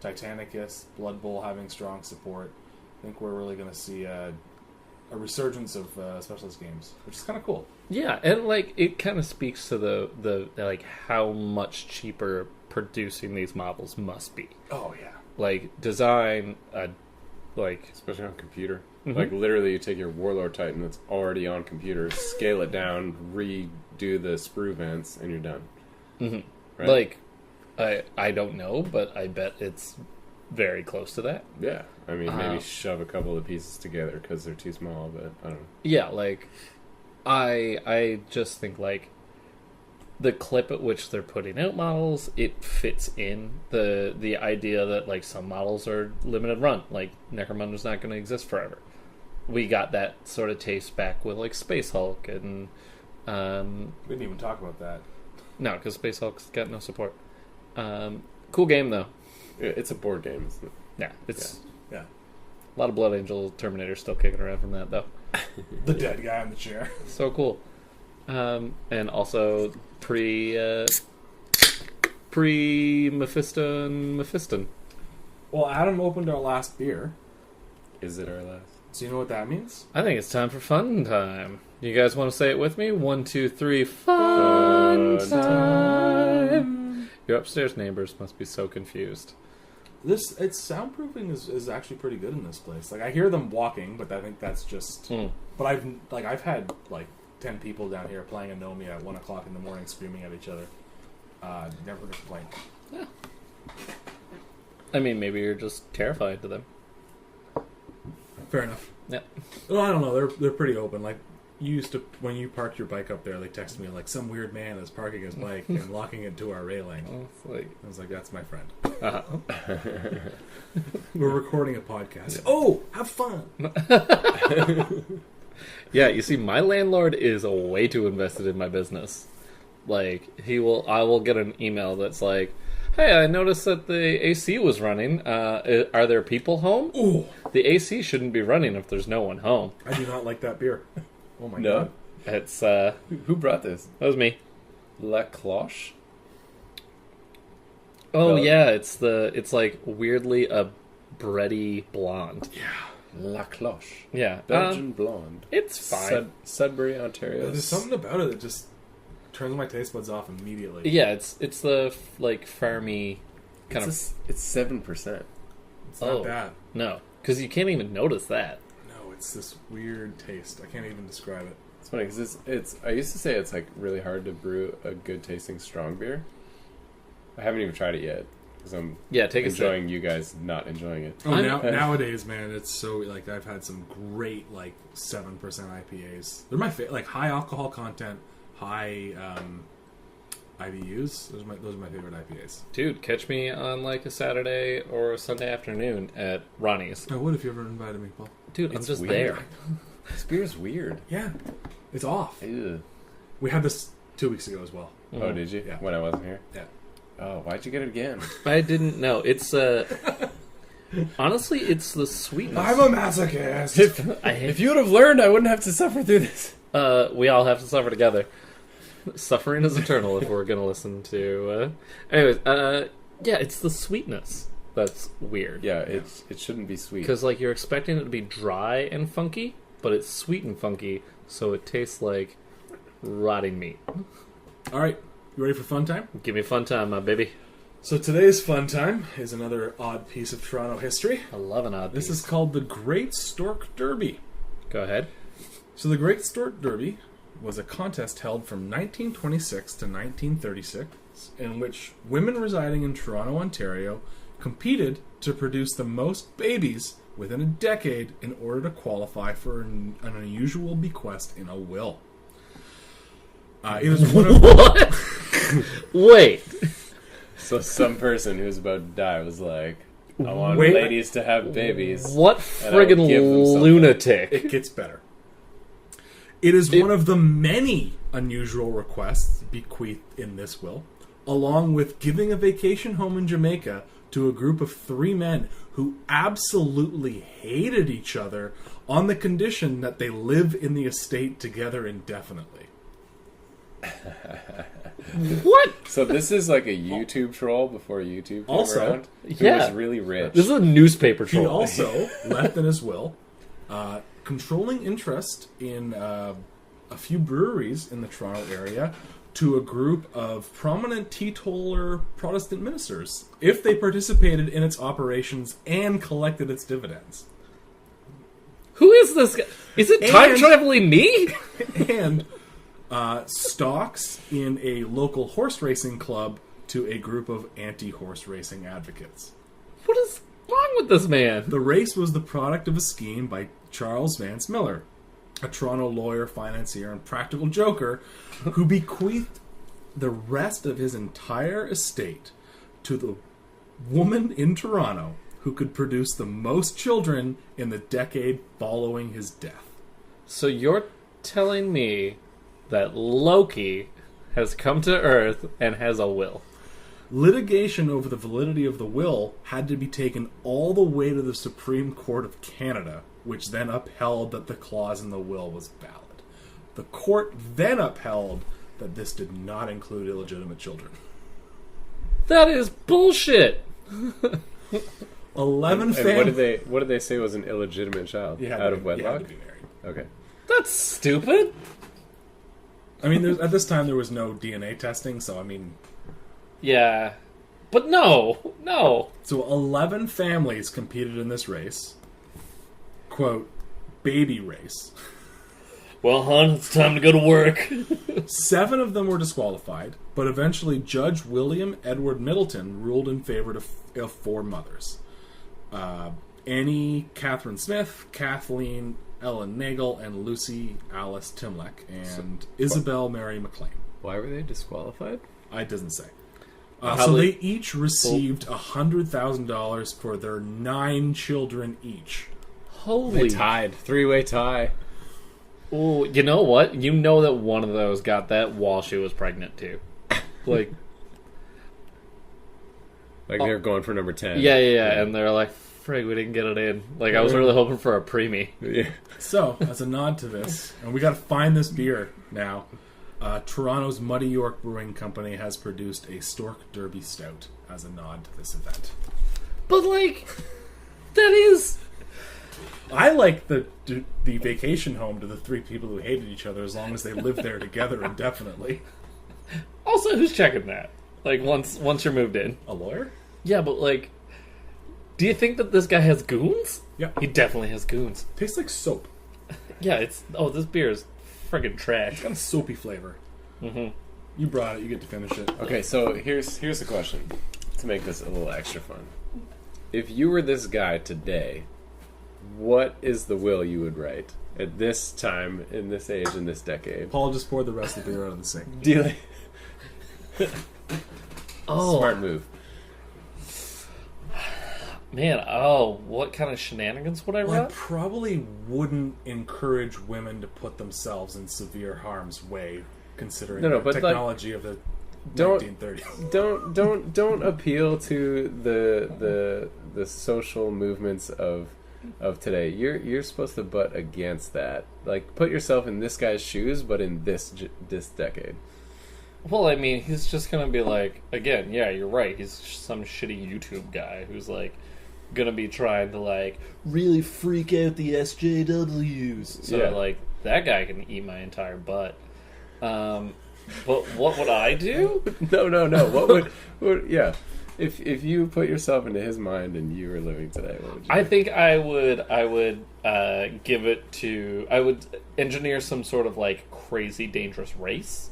Titanicus, Blood Bowl having strong support, I think we're really going to see a resurgence of specialist games, which is kind of cool. Yeah, and it kind of speaks to the how much cheaper producing these models must be. Oh, yeah. Design, Especially on computer. Mhm. Literally, you take your Warlord Titan that's already on computer, scale it down, redo the sprue vents, and you're done. mhm. Right? I don't know, but I bet it's very close to that. Yeah. I mean, maybe Uh-huh. shove a couple of pieces together because they're too small, but I don't know. Yeah, I just think the clip at which they're putting out models, it fits in the idea that like some models are limited run. Like Necromunda's not going to exist forever. We got that sort of taste back with like Space Hulk and We didn't even talk about that. no, because Space Hulk's got no support. Cool game though. It's a board game, isn't it? Yeah, it's Yeah. a lot of Blood Angel Terminator still kicking around from that though. The dead guy in the chair. So cool. And also pre Mephisto and Mephiston. Well, Adam opened our last beer. Is it our last? So you know what that means? I think it's time for fun time. You guys want to say it with me? 1, 2, 3, fun time. Your upstairs neighbors must be so confused. Its soundproofing is actually pretty good in this place. Like I hear them walking, but I think that's just. But I've had like 10 people down here playing Anomia at 1 o'clock in the morning, screaming at each other. Never heard a complaint. Yeah. I mean, maybe you're just terrified to them. Fair enough. Yeah. Well, I don't know. They're pretty open. Like you used to, when you parked your bike up there, they texted me like some weird man is parking his bike and locking it to our railing. Well, it's like, I was like, that's my friend. uh-huh. We're recording a podcast. Oh, have fun. Yeah, you see, my landlord is way too invested in my business. Like, I will get an email that's like, hey, I noticed that the AC was running. Are there people home? Ooh, The AC shouldn't be running if there's no one home. I do not like that beer. Oh my No. god. It's, Who brought this? that was me. La Cloche? Oh, Bel- yeah, it's like weirdly a bready blonde. La Cloche. Yeah. Belgian blonde. It's fine. Sudbury, Ontario. There's something about it that just turns my taste buds off immediately. Yeah, it's the, like, farmy kind of... It's 7%. It's not Oh. bad. No, because you can't even notice that. No, it's this weird taste. I can't even describe it. It's funny because it's. I used to say it's like really hard to brew a good tasting strong beer. I haven't even tried it yet because I'm Yeah, take a sip. enjoying you guys not enjoying it. Oh, I'm- nowadays, man, it's so like I've had some great like 7% IPAs. They're my favorite, like high alcohol content, high IBUs. Those are my favorite IPAs. Dude, catch me on like a Saturday or a Sunday afternoon at Ronnie's. I would if you ever invited me, Paul. Dude, I'm It's just weird. there. This beer's weird. Yeah, it's off. Ew. We had this 2 weeks ago as well. Oh, did you? Yeah. When I wasn't here. Yeah. Oh, why'd you get it again? I didn't know. It's honestly, it's the sweetness. I'm a masochist. If you would have learned, I wouldn't have to suffer through this. We all have to suffer together. Suffering is eternal if we're gonna listen to. Anyways, yeah, it's the sweetness that's weird. Yeah, it shouldn't be sweet. Because like you're expecting it to be dry and funky, but it's sweet and funky, so it tastes like rotting meat. All right, you ready for fun time? Give me fun time, my baby. So today's fun time is another odd piece of Toronto history. I love an odd This piece. is called the Great Stork Derby. Go ahead. So the Great Stork Derby was a contest held from 1926 to 1936 in which women residing in Toronto, Ontario competed to produce the most babies within a decade in order to qualify for an unusual bequest in a will. It was one of What? Wait. So some person who's about to die was like, I want Wait. ladies to have babies. What And I would friggin' give them something. lunatic? It gets better. It is one of the many unusual requests bequeathed in this will, along with giving a vacation home in Jamaica to a group of 3 men who absolutely hated each other on the condition that they live in the estate together indefinitely. What? So this is like a YouTube troll before YouTube came Also, around. Who yeah. was really rich. This is a newspaper He troll. also left in his will controlling interest in a few breweries in the Toronto area to a group of prominent teetotaler Protestant ministers if they participated in its operations and collected its dividends. Who is this guy? Is it time And- traveling me? And stocks in a local horse racing club to a group of anti-horse racing advocates. What is wrong with this man? The race was the product of a scheme by Charles Vance Miller, a Toronto lawyer, financier, and practical joker who bequeathed the rest of his entire estate to the woman in Toronto who could produce the most children in the decade following his death. So you're telling me that Loki has come to Earth and has a will? Litigation over the validity of the will had to be taken all the way to the Supreme Court of Canada, which then upheld that the clause in the will was valid. The court then upheld that this did not include illegitimate children. That is bullshit. 11 And families. what did they say was an illegitimate child out of wedlock? to be married. Okay. That's stupid. I mean, at this time there was no DNA testing, so I mean... Yeah. But no. So 11 families competed in this race. Quote, baby race. Well, hon, it's time to go to work. 7 of them were disqualified, but eventually Judge William Edward Middleton ruled in favor of 4 mothers. Annie Catherine Smith, Kathleen Ellen Nagel, and Lucy Alice Timleck, and Isabel Mary McLean. Why were they disqualified? It doesn't say. So they each received $100,000 for their 9 children each. Holy. They tied. 3-way tie. Ooh, you know what? You know that one of those got that while she was pregnant, too. Like... Like they're going for number 10. Yeah. And they're like, frig, we didn't get it in. Like, I was really hoping for a preemie. Yeah. So, as a nod to this, and we got to find this beer now, Toronto's Muddy York Brewing Company has produced a Stork Derby Stout as a nod to this event. But, like, that is... I like the vacation home to the 3 people who hated each other as long as they lived there together indefinitely. Also, who's checking that? Like, once you're moved in. A lawyer? Yeah, but, like, do you think that this guy has goons? Yeah. He definitely has goons. Tastes like soap. Yeah, this beer is friggin' trash. It's got a soapy flavor. Mm-hmm. You brought it, you get to finish it. Okay, so here's the question to make this a little extra fun. If you were this guy today, what is the will you would write at this time, in this age, in this decade? Paul just poured the rest of the beer out of the sink. Oh. Smart move. Man, what kind of shenanigans would I Well, I write? probably wouldn't encourage women to put themselves in severe harm's way, considering No, the but, technology of the don't- 1930s. Don't appeal to the social movements of today. You're supposed to butt against that. Like, put yourself in this guy's shoes, but in this decade. Well, I mean, he's just gonna be like, again, yeah, you're right. He's some shitty YouTube guy who's like gonna be trying to like really freak out the SJWs. So Yeah. like that guy can eat my entire butt. But what would I do? No. What yeah. If you put yourself into his mind and you were living today, what would you I do? think I would give it to. I would engineer some sort of like crazy dangerous race.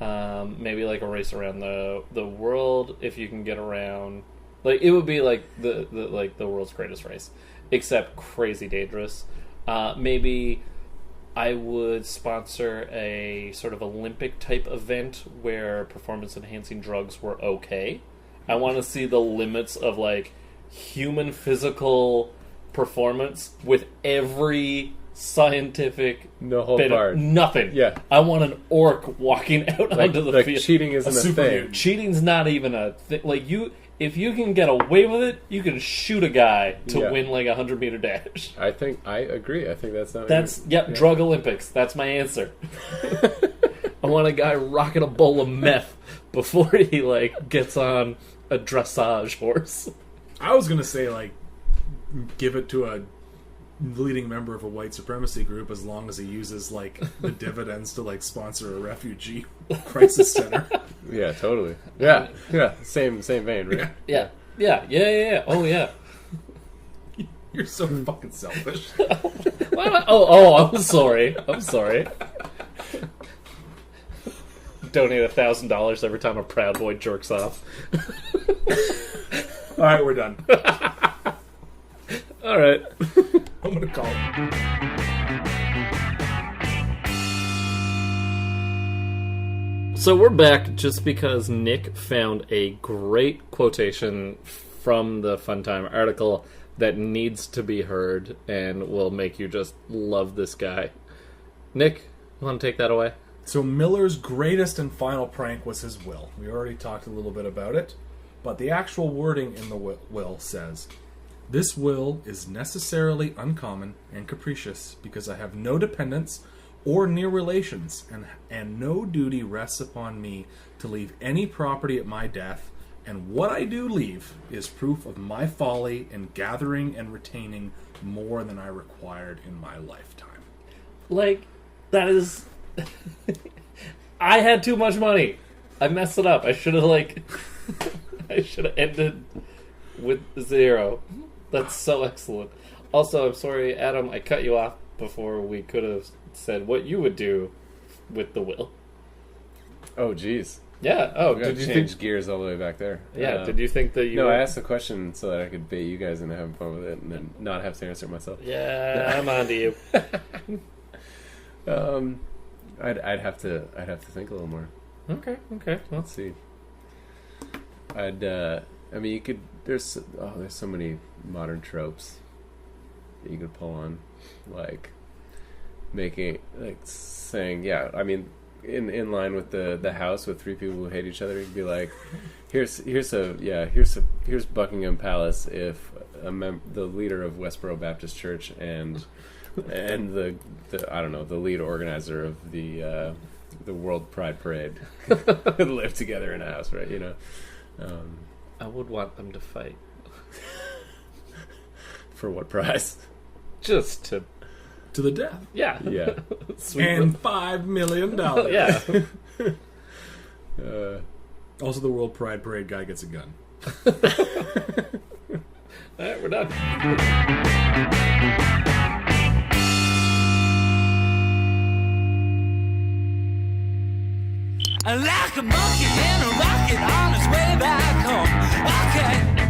Maybe like a race around the world if you can get around. Like it would be like the world's greatest race, except crazy dangerous. Maybe I would sponsor a sort of Olympic type event where performance enhancing drugs were okay. I want to see the limits of like human physical performance with every scientific No whole bit part. of nothing. Yeah. I want an orc walking out onto the Like field. cheating isn't a super thing. mutant. Cheating's not even a thing. Like if you can get away with it, you can shoot a guy to Yeah. win like a 100-meter dash. I agree. I think that's not. Drug Olympics. That's my answer. I want a guy rocking a bowl of meth before he like gets on a dressage horse. I was gonna say like give it to a leading member of a white supremacy group as long as he uses like the dividends to like sponsor a refugee crisis center. Yeah, totally. Yeah. Same vein, right? Yeah. Oh yeah. You're so fucking selfish. Why am I? I'm sorry. Donate $1,000 every time a Proud Boy jerks off. All right, we're done. All right. I'm gonna call it. So we're back just because Nick found a great quotation from the Funtime article that needs to be heard and will make you just love this guy. Nick, you want to take that away? So Miller's greatest and final prank was his will. We already talked a little bit about it, but the actual wording in the will says, "This will is necessarily uncommon and capricious because I have no dependents or near relations, and no duty rests upon me to leave any property at my death, and what I do leave is proof of my folly in gathering and retaining more than I required in my lifetime." Like, that is... I had too much money. I messed it up. I should have, I should have ended with 0. That's so excellent. Also, I'm sorry, Adam, I cut you off before we could have said what you would do with the will. Oh, jeez. Yeah. Oh, Did you change gears all the way back there? Yeah. Did you think that you? No, I asked the question so that I could bait you guys into having fun with it, and then not have to answer it myself. Yeah, I'm on to you. I'd have to think a little more. Okay. Well, Let's see. I mean, you could. There's so many modern tropes that you could pull on, like saying, yeah. I mean, in line with the house with 3 people who hate each other, you'd be like, here's Buckingham Palace if the leader of Westboro Baptist Church and the I don't know, the lead organizer of the World Pride Parade live together in a house, right? You know. I would want them to fight. For what price? Just to the death. Yeah. Yeah. And $5 million. Yeah. Also, the World Pride Parade guy gets a gun. All right, we're done. Like a monkey in a rocket on his way back home. Okay.